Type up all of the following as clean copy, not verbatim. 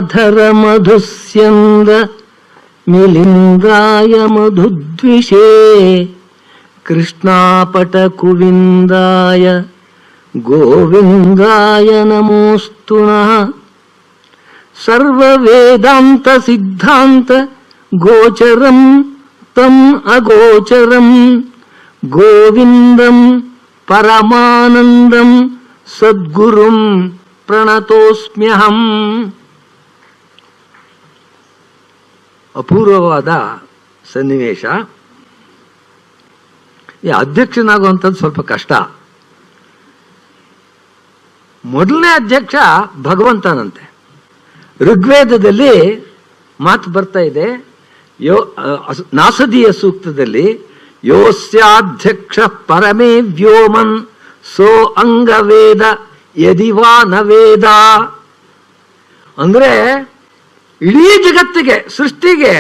ಮಾಧರ ಮಧುಸ್ಯಂದ ಮಿಲಿಂದಾಯ ಮಧುದ್ವಿಷೇ ಕೃಷ್ಣಾಪಟ ಕುವಿಂದಾಯ ಗೋವಿಂದಾಯ ನಮೋಸ್ತು ನಃ. ಸರ್ವ ವೇದಾಂತ ಸಿದ್ಧಾಂತ ಗೋಚರಂ ತಂ ಅಗೋಚರಂ ಗೋವಿಂದಂ ಪರಮಾನಂದಂ ಸದ್ಗುರುಂ ಪ್ರಣತೋಸ್ಮ್ಯಹಂ. ಅಪೂರ್ವವಾದ ಸನ್ನಿವೇಶ. ಈ ಅಧ್ಯಕ್ಷನಾಗುವಂಥದ್ದು ಸ್ವಲ್ಪ ಕಷ್ಟ. ಮೊದಲನೇ ಅಧ್ಯಕ್ಷ ಭಗವಂತನಂತೆ. ಋಗ್ವೇದದಲ್ಲಿ ಮಾತು ಬರ್ತಾ ಇದೆ, ನಾಸದೀಯ ಸೂಕ್ತದಲ್ಲಿ ಯೋಸ್ಯಾಧ್ಯಕ್ಷ ಪರಮೇ ವ್ಯೋಮನ್ ಸೋ ಅಂಗವೇದ ಯದಿವಾ ನ ವೇದ. ಅಂದ್ರೆ ಇಡೀ ಜಗತ್ತಿಗೆ, ಸೃಷ್ಟಿಗೆ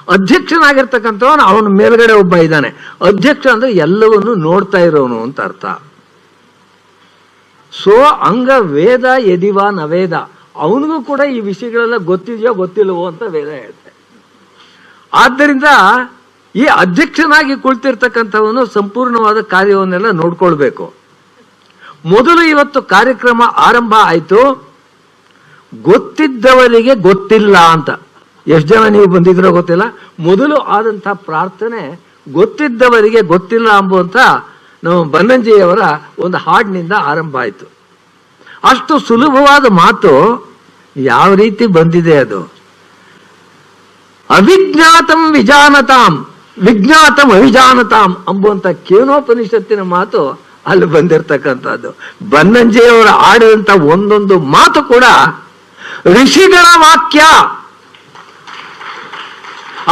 ಅಧ್ಯಕ್ಷನಾಗಿರ್ತಕ್ಕಂಥವನು, ಅವನ ಮೇಲ್ಗಡೆ ಒಬ್ಬ ಇದ್ದಾನೆ. ಅಧ್ಯಕ್ಷ ಅಂದ್ರೆ ಎಲ್ಲವನ್ನು ನೋಡ್ತಾ ಇರೋನು ಅಂತ ಅರ್ಥ. ಸೋ ಅಂಗ ವೇದ ಯದಿವಾ ನ ವೇದ, ಅವನಿಗೂ ಕೂಡ ಈ ವಿಷಯಗಳೆಲ್ಲ ಗೊತ್ತಿದೆಯೋ ಗೊತ್ತಿಲ್ಲವೋ ಅಂತ ವೇದ ಹೇಳುತ್ತೆ. ಆದ್ದರಿಂದ ಈ ಅಧ್ಯಕ್ಷನಾಗಿ ಕುಳಿತಿರ್ತಕ್ಕಂಥವನು ಸಂಪೂರ್ಣವಾದ ಕಾರ್ಯವನ್ನೆಲ್ಲ ನೋಡ್ಕೊಳ್ಬೇಕು. ಮೊದಲು ಇವತ್ತು ಕಾರ್ಯಕ್ರಮ ಆರಂಭ ಆಯ್ತು, ಗೊತ್ತಿದ್ದವರಿಗೆ ಗೊತ್ತಿಲ್ಲ ಅಂತ. ಎಷ್ಟು ಜನ ನೀವು ಬಂದಿದ್ರೋ ಗೊತ್ತಿಲ್ಲ. ಮೊದಲು ಆದಂತಹ ಪ್ರಾರ್ಥನೆ ಗೊತ್ತಿದ್ದವರಿಗೆ ಗೊತ್ತಿಲ್ಲ ಎಂಬುವಂತ ನಮ್ಮ ಬನ್ನಂಜಿಯವರ ಒಂದು ಹಾಡಿನಿಂದ ಆರಂಭ ಆಯಿತು. ಅಷ್ಟು ಸುಲಭವಾದ ಮಾತು ಯಾವ ರೀತಿ ಬಂದಿದೆ ಅದು. ಅವಿಜ್ಞಾತಂ ವಿಜಾನತಾಂ ವಿಜ್ಞಾತಂ ಅವಿಜಾನತಾಂ ಎಂಬುವಂತ ಕೇನೋಪನಿಷತ್ತಿನ ಮಾತು ಅಲ್ಲಿ ಬಂದಿರತಕ್ಕಂಥದ್ದು. ಬನ್ನಂಜಿಯವರ ಆಡಿದಂತ ಒಂದೊಂದು ಮಾತು ಕೂಡ ಋಷಿಗಳ ವಾಕ್ಯ.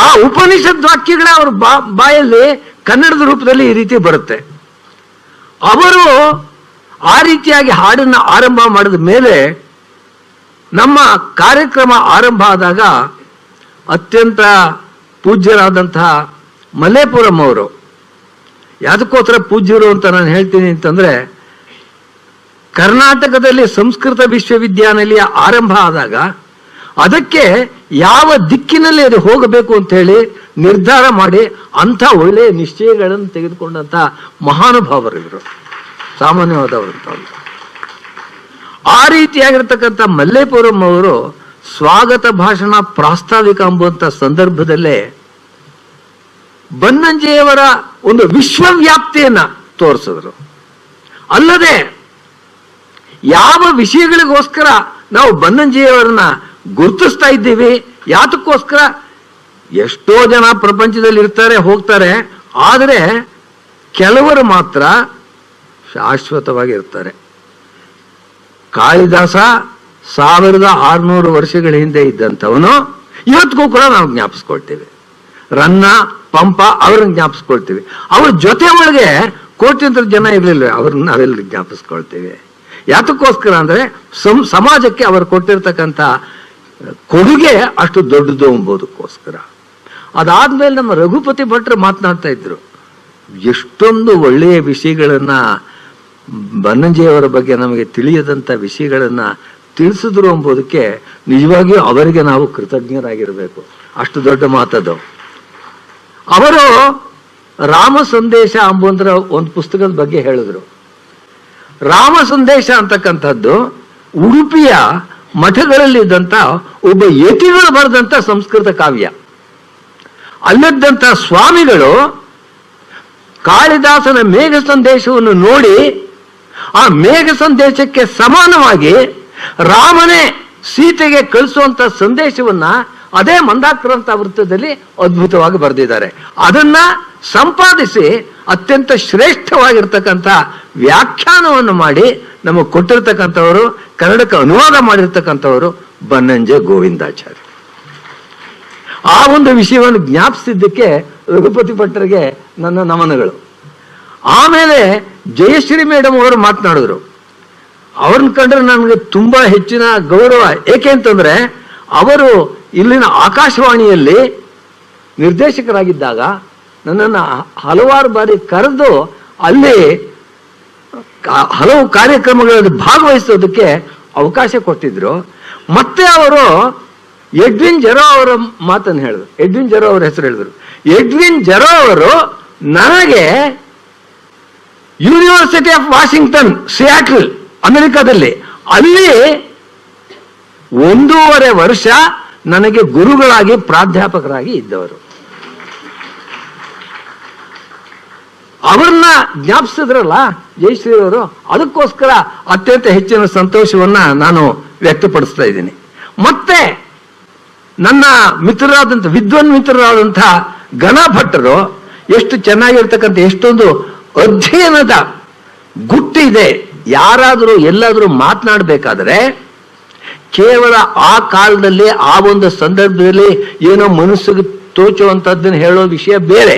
ಆ ಉಪನಿಷತ್ ವಾಕ್ಯಗಳೇ ಅವ್ರ ಬಾಯಲ್ಲಿ ಕನ್ನಡದ ರೂಪದಲ್ಲಿ ಈ ರೀತಿ ಬರುತ್ತೆ. ಅವರು ಆ ರೀತಿಯಾಗಿ ಹಾಡನ್ನು ಆರಂಭ ಮಾಡಿದ ಮೇಲೆ ನಮ್ಮ ಕಾರ್ಯಕ್ರಮ ಆರಂಭ ಆದಾಗ ಅತ್ಯಂತ ಪೂಜ್ಯರಾದಂತಹ ಮಲ್ಲೇಪುರಂ ಅವರು, ಯಾದಕ್ಕೋಸ್ಕರ ಪೂಜ್ಯರು ಅಂತ ನಾನು ಹೇಳ್ತೀನಿ ಅಂತಂದ್ರೆ, ಕರ್ನಾಟಕದಲ್ಲಿ ಸಂಸ್ಕೃತ ವಿಶ್ವವಿದ್ಯಾನಿಲಯ ಆರಂಭ ಆದಾಗ ಅದಕ್ಕೆ ಯಾವ ದಿಕ್ಕಿನಲ್ಲಿ ಅದು ಹೋಗಬೇಕು ಅಂತ ಹೇಳಿ ನಿರ್ಧಾರ ಮಾಡಿ ಅಂಥ ಒಳ್ಳೆಯ ನಿಶ್ಚಯಗಳನ್ನು ತೆಗೆದುಕೊಂಡಂತ ಮಹಾನುಭಾವರಿವರು, ಸಾಮಾನ್ಯವಾದವರು. ಆ ರೀತಿಯಾಗಿರ್ತಕ್ಕಂಥ ಮಲ್ಲೇಪುರಂ ಅವರು ಸ್ವಾಗತ ಭಾಷಣ ಪ್ರಾಸ್ತಾವಿಕ ಎಂಬುವಂತ ಸಂದರ್ಭದಲ್ಲೇ ಬನ್ನಂಜಿಯವರ ಒಂದು ವಿಶ್ವವ್ಯಾಪ್ತಿಯನ್ನ ತೋರಿಸಿದ್ರು. ಅಲ್ಲದೆ ಯಾವ ವಿಷಯಗಳಿಗೋಸ್ಕರ ನಾವು ಬನ್ನಂಜಿಯವರನ್ನ ಗುರುತಿಸ್ತಾ ಇದ್ದೀವಿ, ಯಾತಕ್ಕೋಸ್ಕರ, ಎಷ್ಟೋ ಜನ ಪ್ರಪಂಚದಲ್ಲಿ ಇರ್ತಾರೆ ಹೋಗ್ತಾರೆ, ಆದರೆ ಕೆಲವರು ಮಾತ್ರ ಶಾಶ್ವತವಾಗಿರ್ತಾರೆ. ಕಾಳಿದಾಸ 1600 ವರ್ಷಗಳ ಹಿಂದೆ ಇದ್ದಂಥವನು ಇವತ್ತಿಗೂ ಕೂಡ ನಾವು ಜ್ಞಾಪಿಸ್ಕೊಳ್ತೀವಿ. ರನ್ನ, ಪಂಪ ಅವ್ರನ್ನ ಜ್ಞಾಪಿಸ್ಕೊಳ್ತೀವಿ. ಅವ್ರ ಜೊತೆ ಒಳಗೆ ಕೋಟ್ಯಂತರ ಜನ ಇರಲಿಲ್ಲ, ಅವ್ರನ್ನ ನಾವೆಲ್ಲ ಜ್ಞಾಪಿಸ್ಕೊಳ್ತೀವಿ. ಯಾತಕ್ಕೋಸ್ಕರ ಅಂದ್ರೆ ಸಮಾಜಕ್ಕೆ ಅವರು ಕೊಟ್ಟಿರ್ತಕ್ಕಂಥ ಕೊಡುಗೆ ಅಷ್ಟು ದೊಡ್ಡದು ಎಂಬುದಕ್ಕೋಸ್ಕರ. ಅದಾದ್ಮೇಲೆ ನಮ್ಮ ರಘುಪತಿ ಭಟ್ರು ಮಾತನಾಡ್ತಾ ಇದ್ರು, ಎಷ್ಟೊಂದು ಒಳ್ಳೆಯ ವಿಷಯಗಳನ್ನ ಬನ್ನಂಜಿಯವರ ಬಗ್ಗೆ ನಮಗೆ ತಿಳಿಯದಂತ ವಿಷಯಗಳನ್ನ ತಿಳಿಸಿದ್ರು ಎಂಬುದಕ್ಕೆ ನಿಜವಾಗಿಯೂ ಅವರಿಗೆ ನಾವು ಕೃತಜ್ಞರಾಗಿರಬೇಕು. ಅಷ್ಟು ದೊಡ್ಡ ಮಾತದು. ಅವರು ರಾಮ ಸಂದೇಶ ಎಂಬುದರ ಒಂದು ಪುಸ್ತಕದ ಬಗ್ಗೆ ಹೇಳಿದ್ರು. ರಾಮ ಸಂದೇಶ ಅಂತಕ್ಕಂಥದ್ದು ಉಡುಪಿಯ ಮಠಗಳಲ್ಲಿದ್ದಂಥ ಒಬ್ಬ ಯತಿಗಳು ಬರೆದಂತ ಸಂಸ್ಕೃತ ಕಾವ್ಯ. ಅಲ್ಲಿದ್ದಂಥ ಸ್ವಾಮಿಗಳು ಕಾಳಿದಾಸನ ಮೇಘ ಸಂದೇಶವನ್ನು ನೋಡಿ ಆ ಮೇಘ ಸಂದೇಶಕ್ಕೆ ಸಮಾನವಾಗಿ ರಾಮನೇ ಸೀತೆಗೆ ಕಳಿಸುವಂತ ಸಂದೇಶವನ್ನ ಅದೇ ಮಂದಾಕ್ರಾಂತ ವೃತ್ತದಲ್ಲಿ ಅದ್ಭುತವಾಗಿ ಬರೆದಿದ್ದಾರೆ. ಅದನ್ನ ಸಂಪಾದಿಸಿ ಅತ್ಯಂತ ಶ್ರೇಷ್ಠವಾಗಿರ್ತಕ್ಕಂಥ ವ್ಯಾಖ್ಯಾನವನ್ನು ಮಾಡಿ ನಮಗೆ ಕೊಟ್ಟಿರ್ತಕ್ಕಂಥವರು, ಕನ್ನಡಕ್ಕೆ ಅನುವಾದ ಮಾಡಿರ್ತಕ್ಕಂಥವರು ಬನ್ನಂಜೆ ಗೋವಿಂದಾಚಾರ್ಯ. ಆ ಒಂದು ವಿಷಯವನ್ನು ಜ್ಞಾಪಿಸಿದ್ದಕ್ಕೆ ರಘುಪತಿ ಭಟ್ಟರಿಗೆ ನನ್ನ ನಮನಗಳು. ಆಮೇಲೆ ಜಯಶ್ರೀ ಮೇಡಮ್ ಅವರು ಮಾತನಾಡಿದ್ರು. ಅವ್ರನ್ನ ಕಂಡ್ರೆ ನನಗೆ ತುಂಬಾ ಹೆಚ್ಚಿನ ಗೌರವ. ಏಕೆ ಅಂತಂದ್ರೆ ಅವರು ಇಲ್ಲಿನ ಆಕಾಶವಾಣಿಯಲ್ಲಿ ನಿರ್ದೇಶಕರಾಗಿದ್ದಾಗ ನನ್ನನ್ನು ಹಲವಾರು ಬಾರಿ ಕರೆದು ಅಲ್ಲಿ ಹಲವು ಕಾರ್ಯಕ್ರಮಗಳಲ್ಲಿ ಭಾಗವಹಿಸೋದಕ್ಕೆ ಅವಕಾಶ ಕೊಟ್ಟಿದ್ರು. ಮತ್ತೆ ಅವರು ಎಡ್ವಿನ್ ಜೆರೋ ಅವರ ಮಾತನ್ನು ಹೇಳಿದ್ರು. ಎಡ್ವಿನ್ ಜೆರೋ ಅವರ ಹೆಸರು ಹೇಳಿದ್ರು. ಎಡ್ವಿನ್ ಜೆರೋ ಅವರು ನನಗೆ ಯೂನಿವರ್ಸಿಟಿ ಆಫ್ ವಾಷಿಂಗ್ಟನ್ ಸಿಯಾಟಲ್ ಅಮೆರಿಕಾದಲ್ಲಿ ಅಲ್ಲಿ 1.5 ವರ್ಷ ನನಗೆ ಗುರುಗಳಾಗಿ ಪ್ರಾಧ್ಯಾಪಕರಾಗಿ ಇದ್ದವರು. ಅವ್ರನ್ನ ಜ್ಞಾಪಿಸಿದ್ರಲ್ಲ ಜಯಶ್ರೀ ಅವರು, ಅದಕ್ಕೋಸ್ಕರ ಅತ್ಯಂತ ಹೆಚ್ಚಿನ ಸಂತೋಷವನ್ನ ನಾನು ವ್ಯಕ್ತಪಡಿಸ್ತಾ ಇದ್ದೀನಿ. ಮತ್ತೆ ನನ್ನ ಮಿತ್ರರಾದಂಥ ವಿದ್ವಾನ್ ಮಿತ್ರರಾದಂಥ ಘನ ಭಟ್ಟರು ಎಷ್ಟು ಚೆನ್ನಾಗಿರ್ತಕ್ಕಂಥ ಎಷ್ಟೊಂದು ಅಧ್ಯಯನದ ಗುಟ್ಟಿದೆ. ಯಾರಾದರೂ ಎಲ್ಲಾದರೂ ಮಾತನಾಡಬೇಕಾದ್ರೆ ಕೇವಲ ಆ ಕಾಲದಲ್ಲಿ ಆ ಒಂದು ಸಂದರ್ಭದಲ್ಲಿ ಏನೋ ಮನಸ್ಸಿಗೆ ತೋಚುವಂಥದ್ದನ್ನು ಹೇಳೋ ವಿಷಯ ಬೇರೆ.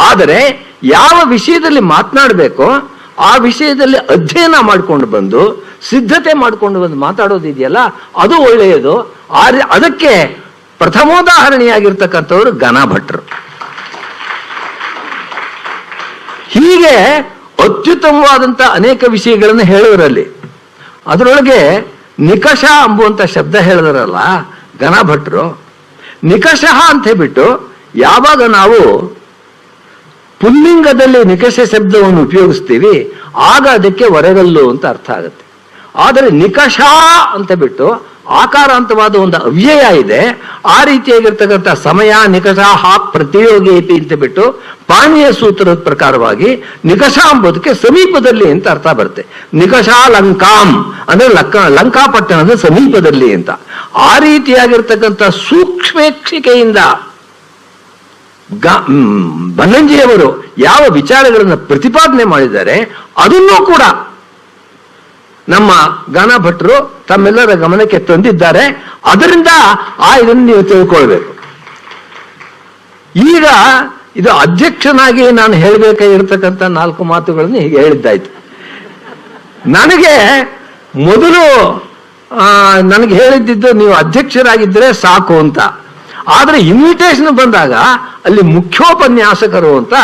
ಆದರೆ ಯಾವ ವಿಷಯದಲ್ಲಿ ಮಾತನಾಡಬೇಕೋ ಆ ವಿಷಯದಲ್ಲಿ ಅಧ್ಯಯನ ಮಾಡಿಕೊಂಡು ಬಂದು ಸಿದ್ಧತೆ ಮಾಡಿಕೊಂಡು ಬಂದು ಮಾತಾಡೋದಿದೆಯಲ್ಲ, ಅದು ಒಳ್ಳೆಯದು. ಅದಕ್ಕೆ ಪ್ರಥಮೋದಾಹರಣೆಯಾಗಿರ್ತಕ್ಕಂಥವ್ರು ಘನ ಭಟ್ರು. ಹೀಗೆ ಅತ್ಯುತ್ತಮವಾದಂಥ ಅನೇಕ ವಿಷಯಗಳನ್ನು ಹೇಳೋರಲ್ಲಿ ಅದರೊಳಗೆ ನಿಕಷ ಎಂಬುವಂಥ ಶಬ್ದ ಹೇಳಿದ್ರಲ್ಲ ಘನ ಭಟ್ರು, ನಿಕಷಃ ಅಂತ ಹೇಳ್ಬಿಟ್ಟು ಯಾವಾಗ ನಾವು ಪುಲ್ಲಿಂಗದಲ್ಲಿ ನಿಕಷ ಶಬ್ದವನ್ನು ಉಪಯೋಗಿಸ್ತೀವಿ ಆಗ ಅದಕ್ಕೆ ಹೊರಗಲ್ಲು ಅಂತ ಅರ್ಥ ಆಗುತ್ತೆ. ಆದರೆ ನಿಕಷ ಅಂತ ಬಿಟ್ಟು ಆಕಾರಾಂತವಾದ ಒಂದು ಅವ್ಯಯ ಇದೆ. ಆ ರೀತಿಯಾಗಿರ್ತಕ್ಕಂಥ ಸಮಯ ನಿಕಷ ಪ್ರತಿಯೋಗೇಪಿ ಅಂತ ಬಿಟ್ಟು ಪಾಣಿಯ ಸೂತ್ರದ ಪ್ರಕಾರವಾಗಿ ನಿಕಷ ಎಂಬುದಕ್ಕೆ ಸಮೀಪದಲ್ಲಿ ಅಂತ ಅರ್ಥ ಬರುತ್ತೆ. ನಿಕಷ ಲಂಕಾಂ ಅಂದ್ರೆ ಲಂಕಾಪಟ್ಟಣದ ಸಮೀಪದಲ್ಲಿ ಅಂತ. ಆ ರೀತಿಯಾಗಿರ್ತಕ್ಕಂಥ ಸೂಕ್ಷ್ಮೇಕ್ಷಿಕೆಯಿಂದ ಬನ್ನಂಜಿಯವರು ಯಾವ ವಿಚಾರಗಳನ್ನು ಪ್ರತಿಪಾದನೆ ಮಾಡಿದ್ದಾರೆ ಅದನ್ನೂ ಕೂಡ ನಮ್ಮ ಘನ ಭಟ್ರು ತಮ್ಮೆಲ್ಲರ ಗಮನಕ್ಕೆ ತಂದಿದ್ದಾರೆ. ಅದರಿಂದ ಇದನ್ನು ನೀವು ತಿಳ್ಕೊಳ್ಬೇಕು. ಈಗ ಇದು ಅಧ್ಯಕ್ಷನಾಗಿ ನಾನು ಹೇಳಬೇಕಾಗಿರ್ತಕ್ಕಂಥ 4 ಮಾತುಗಳನ್ನು ಹೀಗೆ ಹೇಳಿದ್ದಾಯ್ತು. ನನಗೆ ಮೊದಲು ನನಗೆ ಹೇಳಿದ್ದು ನೀವು ಅಧ್ಯಕ್ಷರಾಗಿದ್ದರೆ ಸಾಕು ಅಂತ. ಆದರೆ ಇನ್ವಿಟೇಷನ್ ಬಂದಾಗ ಅಲ್ಲಿ ಮುಖ್ಯೋಪನ್ಯಾಸಕರು ಅಂತ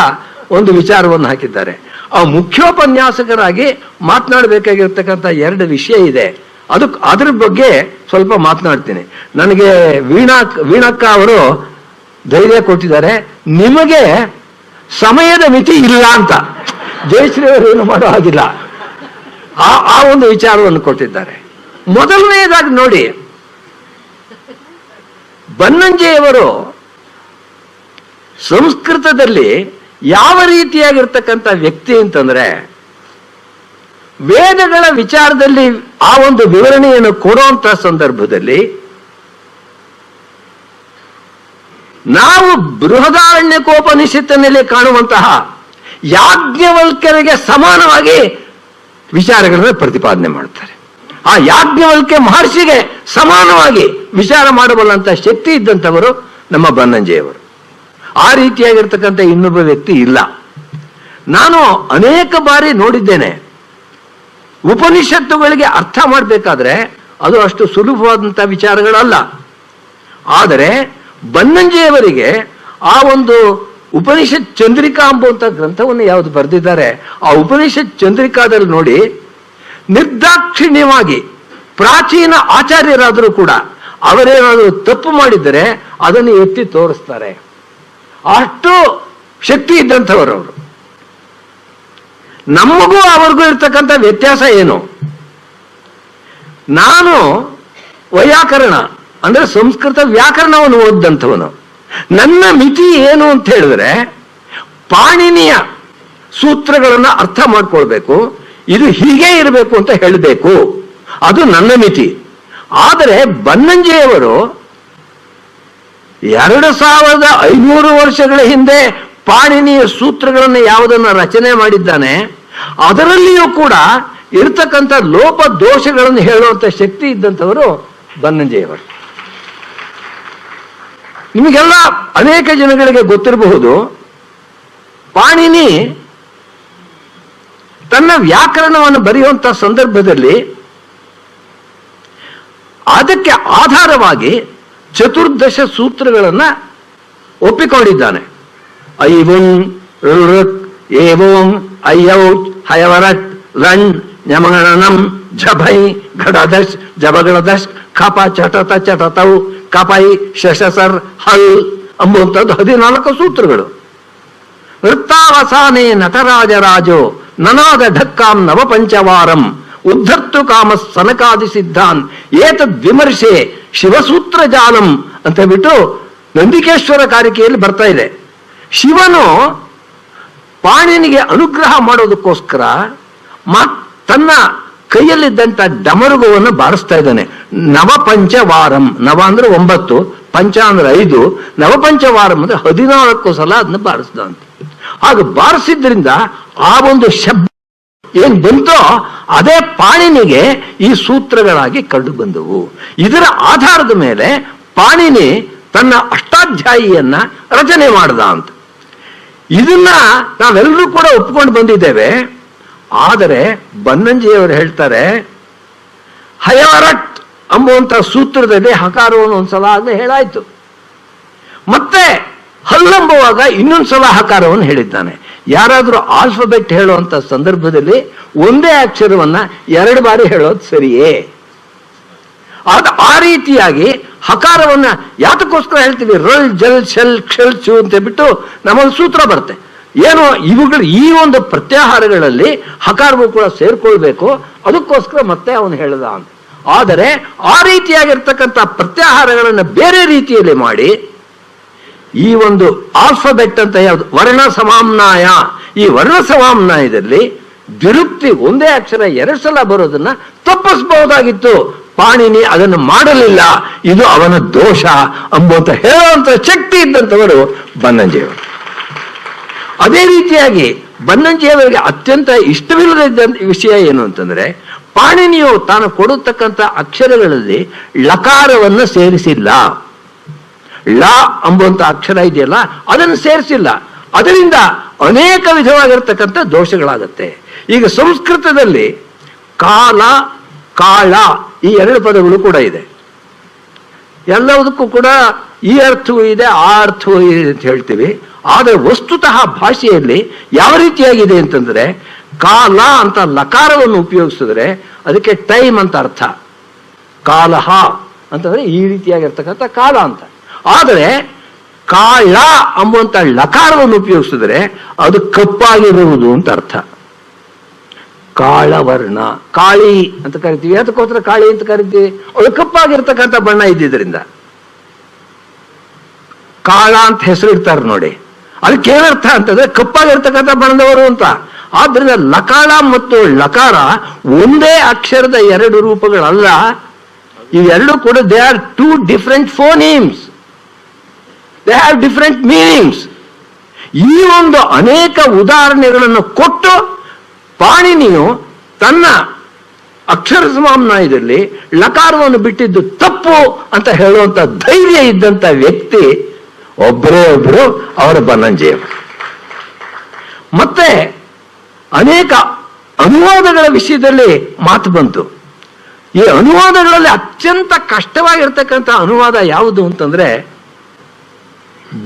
ಒಂದು ವಿಚಾರವನ್ನು ಹಾಕಿದ್ದಾರೆ. ಆ ಮುಖ್ಯೋಪನ್ಯಾಸಕರಾಗಿ ಮಾತನಾಡಬೇಕಾಗಿರ್ತಕ್ಕಂಥ 2 ವಿಷಯ ಇದೆ. ಅದ್ರ ಬಗ್ಗೆ ಸ್ವಲ್ಪ ಮಾತನಾಡ್ತೀನಿ. ನನಗೆ ವೀಣಕ್ಕ ಅವರು ಧೈರ್ಯ ಕೊಟ್ಟಿದ್ದಾರೆ, ನಿಮಗೆ ಸಮಯದ ಮಿತಿ ಇಲ್ಲ ಅಂತ. ಜಯಶ್ರೀ ಅವರು ಏನು ಮಾಡೋ ಹಾಗಿಲ್ಲ, ಆ ಒಂದು ವಿಚಾರವನ್ನು ಕೊಟ್ಟಿದ್ದಾರೆ. ಮೊದಲನೆಯದಾಗಿ ನೋಡಿ, ಬನ್ನಂಜೆಯವರು ಸಂಸ್ಕೃತದಲ್ಲಿ ಯಾವ ರೀತಿಯಾಗಿರ್ತಕ್ಕಂಥ ವ್ಯಕ್ತಿ ಅಂತಂದ್ರೆ, ವೇದಗಳ ವಿಚಾರದಲ್ಲಿ ಆ ಒಂದು ವಿವರಣೆಯನ್ನು ಕೊಡುವಂತ ಸಂದರ್ಭದಲ್ಲಿ ನಾವು ಬೃಹದಾರಣ್ಯಕೋಪನಿಷತ್ತಿನಲ್ಲಿ ಕಾಣುವಂತಹ ಯಾಜ್ಞವಲ್ಕ್ಯರಿಗೆ ಸಮಾನವಾಗಿ ವಿಚಾರಗಳನ್ನು ಪ್ರತಿಪಾದನೆ ಮಾಡ್ತಾರೆ. ಆ ಯಾಜ್ಞವಲ್ಕ್ಯ ಮಹರ್ಷಿಗೆ ಸಮಾನವಾಗಿ ವಿಚಾರ ಮಾಡಬಲ್ಲಂತ ಶಕ್ತಿ ಇದ್ದಂಥವರು ನಮ್ಮ ಬನ್ನಂಜೆಯವರು. ಆ ರೀತಿಯಾಗಿರ್ತಕ್ಕಂಥ ಇನ್ನೊಬ್ಬ ವ್ಯಕ್ತಿ ಇಲ್ಲ. ನಾನು ಅನೇಕ ಬಾರಿ ನೋಡಿದ್ದೇನೆ, ಉಪನಿಷತ್ತುಗಳಿಗೆ ಅರ್ಥ ಮಾಡಬೇಕಾದ್ರೆ ಅದು ಅಷ್ಟು ಸುಲಭವಾದಂಥ ವಿಚಾರಗಳಲ್ಲ. ಆದರೆ ಬನ್ನಂಜೆಯವರಿಗೆ ಆ ಒಂದು ಉಪನಿಷತ್ ಚಂದ್ರಿಕಾ ಎಂಬುವಂಥ ಗ್ರಂಥವನ್ನು ಯಾವುದು ಬರೆದಿದ್ದಾರೆ, ಆ ಉಪನಿಷತ್ ಚಂದ್ರಿಕಾದಲ್ಲಿ ನೋಡಿ, ನಿರ್ದಾಕ್ಷಿಣ್ಯವಾಗಿ ಪ್ರಾಚೀನ ಆಚಾರ್ಯರಾದರೂ ಕೂಡ ಅವರೇನಾದರೂ ತಪ್ಪು ಮಾಡಿದರೆ ಅದನ್ನು ಎತ್ತಿ ತೋರಿಸ್ತಾರೆ. ಅಷ್ಟು ಶಕ್ತಿ ಇದ್ದಂಥವರು ಅವರು. ನಮಗೂ ಅವ್ರಿಗೂ ಇರ್ತಕ್ಕಂಥ ವ್ಯತ್ಯಾಸ ಏನು? ನಾನು ವೈಯಾಕರಣ ಅಂದ್ರೆ ಸಂಸ್ಕೃತ ವ್ಯಾಕರಣವನ್ನು ಓದಿದಂಥವನು. ನನ್ನ ಮಿತಿ ಏನು ಅಂತ ಹೇಳಿದ್ರೆ, ಪಾಣಿನಿಯ ಸೂತ್ರಗಳನ್ನು ಅರ್ಥ ಮಾಡ್ಕೊಳ್ಬೇಕು, ಇದು ಹೀಗೆ ಇರಬೇಕು ಅಂತ ಹೇಳಬೇಕು, ಅದು ನನ್ನ ಮಿತಿ. ಆದರೆ ಬನ್ನಂಜೆಯವರು 2500 ವರ್ಷಗಳ ಹಿಂದೆ ಪಾಣಿನಿಯ ಸೂತ್ರಗಳನ್ನು ಯಾವುದನ್ನು ರಚನೆ ಮಾಡಿದ್ದಾನೆ, ಅದರಲ್ಲಿಯೂ ಕೂಡ ಇರ್ತಕ್ಕಂಥ ಲೋಪ ದೋಷಗಳನ್ನು ಹೇಳುವಂತ ಶಕ್ತಿ ಇದ್ದಂಥವರು ಬನ್ನಂಜೆಯವರು. ನಿಮಗೆಲ್ಲ ಅನೇಕ ಜನಗಳಿಗೆ ಗೊತ್ತಿರಬಹುದು, ಪಾಣಿನಿ ತನ್ನ ವ್ಯಾಕರಣವನ್ನು ಬರೆಯುವಂತ ಸಂದರ್ಭದಲ್ಲಿ ಅದಕ್ಕೆ ಆಧಾರವಾಗಿ 14 ಸೂತ್ರಗಳನ್ನ ಒಪ್ಪಿಕೊಂಡಿದ್ದಾನೆ. ಐವಂ ಋಕ್ ಏವಂ ಅಯ್ಯೌ ಹಯವರಟ್ ಲಣ್ ನ್ಯಮಗಣನಂ ಜಭೈ ಘಡದಶ್ ಜಬಗಳದಶ್ ಖಪ ಚಟತ ಚಟತವು ಕಪೈ ಶಶಸರ್ ಹಲ್ ಅಂಬುವಂಥದ್ದು 14 ಸೂತ್ರಗಳು. ವೃತ್ತಾವಸಾನೆ ನಟರಾಜರಾಜೋ ನನಾದ ಢಕ್ಕಾಂ ನವಪಂಚವಾರಂ ಉದ್ಧರ್ತು ಕಾಮ ಸನಕಾದಿ ಸಿದ್ಧಾನ್ ಏತದ್ ವಿಮರ್ಶೆ ಶಿವಸೂತ್ರ ಜಾಲಂ ಅಂತ ಬಿಟ್ಟು ನಂದಿಕೇಶ್ವರ ಕಾರಿಕೆಯಲ್ಲಿ ಬರ್ತಾ ಇದೆ. ಶಿವನು ಪಾಣಿನಿಗೆ ಅನುಗ್ರಹ ಮಾಡೋದಕ್ಕೋಸ್ಕರ ತನ್ನ ಕೈಯಲ್ಲಿದ್ದಂಥ ಡಮರುಗವನ್ನು ಬಾರಿಸ್ತಾ ಇದ್ದಾನೆ. ನವಪಂಚವಾರಂ, ನವ ಅಂದ್ರೆ 9, ಪಂಚ ಅಂದ್ರೆ 5, ನವಪಂಚವಾರಂ ಅಂದ್ರೆ 14 ಸಲ ಅದನ್ನ ಬಾರಿಸ್ದ ಅಂತ. ಹಾಗೆ ಬಾರಿಸಿದ್ರಿಂದ ಆ ಒಂದು ಶಬ್ದ ಏನ್ ಬಂತೋ ಅದೇ ಪಾಣಿನಿಗೆ ಈ ಸೂತ್ರಗಳಾಗಿ ಕಂಡು ಬಂದವು. ಇದರ ಆಧಾರದ ಮೇಲೆ ಪಾಣಿನಿ ತನ್ನ ಅಷ್ಟಾಧ್ಯಾಯಿಯನ್ನ ರಚನೆ ಮಾಡ್ದ ಅಂತ. ಇದನ್ನ ನಾವೆಲ್ಲರೂ ಕೂಡ ಒಪ್ಕೊಂಡು ಬಂದಿದ್ದೇವೆ. ಆದರೆ ಬನ್ನಂಜಿಯವರು ಹೇಳ್ತಾರೆ, ಹಯಾರಟ್ ಎಂಬುವಂತ ಸೂತ್ರದಲ್ಲಿ ಹಕಾರವನ್ನು ಒಂದ್ಸಲ ಆಗಲೇ ಹೇಳಾಯ್ತು, ಮತ್ತೆ ಹಲ್ಲಂಬುವಾಗ ಇನ್ನೊಂದ್ಸಲ ಹಕಾರವನ್ನು ಹೇಳಿದ್ದಾನೆ. ಯಾರಾದ್ರೂ ಆಲ್ಫಾಬೆಟ್ ಹೇಳುವಂತ ಸಂದರ್ಭದಲ್ಲಿ ಒಂದೇ ಅಕ್ಷರವನ್ನ 2 ಬಾರಿ ಹೇಳೋದು ಸರಿಯೇ? ಆ ರೀತಿಯಾಗಿ ಹಕಾರವನ್ನ ಯಾತಕ್ಕೋಸ್ಕರ ಹೇಳ್ತೀವಿ? ರಲ್ ಜಲ್ ಶಲ್ ಕ್ಷಲ್ ಚು ಅಂತ ಬಿಟ್ಟು ನಮ್ಮೊಂದು ಸೂತ್ರ ಬರುತ್ತೆ. ಏನು ಇವುಗಳು ಈ ಒಂದು ಪ್ರತ್ಯಾಹಾರಗಳಲ್ಲಿ ಹಕಾರವು ಕೂಡ ಸೇರ್ಕೊಳ್ಬೇಕು, ಅದಕ್ಕೋಸ್ಕರ ಮತ್ತೆ ಅವನು ಹೇಳ್ದ ಅಂತ. ಆದರೆ ಆ ರೀತಿಯಾಗಿರ್ತಕ್ಕಂಥ ಪ್ರತ್ಯಾಹಾರಗಳನ್ನು ಬೇರೆ ರೀತಿಯಲ್ಲಿ ಮಾಡಿ ಈ ಒಂದು ಆಲ್ಫಾಬೆಟ್ ಅಂತ ಯಾವುದು ವರ್ಣ ಸಮಾಮ್ನಾಯ, ಈ ವರ್ಣ ಸಮಾಮ್ನಾಯದಲ್ಲಿ ದ್ವಿರುಕ್ತಿ ಒಂದೇ ಅಕ್ಷರ 2 ಸಲ ಬರೋದನ್ನ ತಪ್ಪಿಸಬಹುದಾಗಿತ್ತು. ಪಾಣಿನಿ ಅದನ್ನು ಮಾಡಲಿಲ್ಲ, ಇದು ಅವನ ದೋಷ ಎಂಬುವಂತ ಹೇಳುವಂತ ಶಕ್ತಿ ಇದ್ದಂಥವರು ಬನ್ನಂಜಿಯವರು. ಅದೇ ರೀತಿಯಾಗಿ ಬನ್ನಂಜಿಯವರಿಗೆ ಅತ್ಯಂತ ಇಷ್ಟವಿಲ್ಲದ ವಿಷಯ ಏನು ಅಂತಂದ್ರೆ, ಪಾಣಿನಿಯು ತಾನು ಕೊಡತಕ್ಕಂಥ ಅಕ್ಷರಗಳಲ್ಲಿ ಲಕಾರವನ್ನು ಸೇರಿಸಿಲ್ಲ. ಲ ಎಂಬುವಂತ ಅಕ್ಷರ ಇದೆಯಲ್ಲ ಅದನ್ನು ಸೇರಿಸಿಲ್ಲ. ಅದರಿಂದ ಅನೇಕ ವಿಧವಾಗಿರ್ತಕ್ಕಂಥ ದೋಷಗಳಾಗತ್ತೆ. ಈಗ ಸಂಸ್ಕೃತದಲ್ಲಿ ಕಾಲ ಕಾಳ ಈ 2 ಪದಗಳು ಕೂಡ ಇದೆ. ಎಲ್ಲದಕ್ಕೂ ಕೂಡ ಈ ಅರ್ಥವೂ ಇದೆ, ಆ ಅರ್ಥವೂ ಇದೆ ಅಂತ ಹೇಳ್ತೀವಿ. ಆದರೆ ವಸ್ತುತಃ ಭಾಷೆಯಲ್ಲಿ ಯಾವ ರೀತಿಯಾಗಿದೆ ಅಂತಂದ್ರೆ, ಕಾಲ ಅಂತ ಲಕಾರವನ್ನು ಉಪಯೋಗಿಸಿದ್ರೆ ಅದಕ್ಕೆ ಟೈಮ್ ಅಂತ ಅರ್ಥ, ಕಾಲಹ ಅಂತಂದ್ರೆ ಈ ರೀತಿಯಾಗಿರ್ತಕ್ಕಂಥ ಕಾಲ ಅಂತ. ಆದರೆ ಕಾಳ ಎಂಬುವಂತ ಲಕಾರವನ್ನು ಉಪಯೋಗಿಸಿದ್ರೆ ಅದು ಕಪ್ಪಾಗಿರುವುದು ಅಂತ ಅರ್ಥ. ಕಾಳವರ್ಣ, ಕಾಳಿ ಅಂತ ಕರಿತೀವಿ. ಅದಕ್ಕೋಸ್ಕರ ಕಾಳಿ ಅಂತ ಕರಿತೀವಿ, ಅದು ಕಪ್ಪಾಗಿರ್ತಕ್ಕಂಥ ಬಣ್ಣ ಇದ್ದಿದ್ರಿಂದ ಕಾಳ ಅಂತ ಹೆಸರು ಇಡ್ತಾರೆ ನೋಡಿ. ಅದಕ್ಕೆ ಏನರ್ಥ ಅಂತಂದ್ರೆ ಕಪ್ಪಾಗಿರ್ತಕ್ಕಂಥ ಬಣ್ಣದವರು ಅಂತ. ಆದ್ರಿಂದ ಲಕಾಳ ಮತ್ತು ಲಕಾರ ಒಂದೇ ಅಕ್ಷರದ 2 ರೂಪಗಳಲ್ಲ, ಇವೆರಡು ಕೂಡ they are 2 different phonemes, they have different meanings. ಈ ಒಂದು ಅನೇಕ ಉದಾಹರಣೆಗಳನ್ನು ಕೊಟ್ಟು ಪಾಣಿನಿಯು ತನ್ನ ಅಕ್ಷರ ಸಮಾಮ್ನಾಯದಲ್ಲಿ ಲಕಾರವನ್ನು ಬಿಟ್ಟಿದ್ದು ತಪ್ಪು ಅಂತ ಹೇಳುವಂತ ಧೈರ್ಯ ಇದ್ದಂತ ವ್ಯಕ್ತಿ ಒಬ್ಬರೇ ಒಬ್ಬರು ಅವರ ಬನ್ನಂಜಿಯವರು. ಮತ್ತೆ ಅನೇಕ ಅನುವಾದಗಳ ವಿಷಯದಲ್ಲಿ ಮಾತು ಬಂತು. ಈ ಅನುವಾದಗಳಲ್ಲಿ ಅತ್ಯಂತ ಕಷ್ಟವಾಗಿರ್ತಕ್ಕಂಥ ಅನುವಾದ ಯಾವುದು ಅಂತಂದ್ರೆ,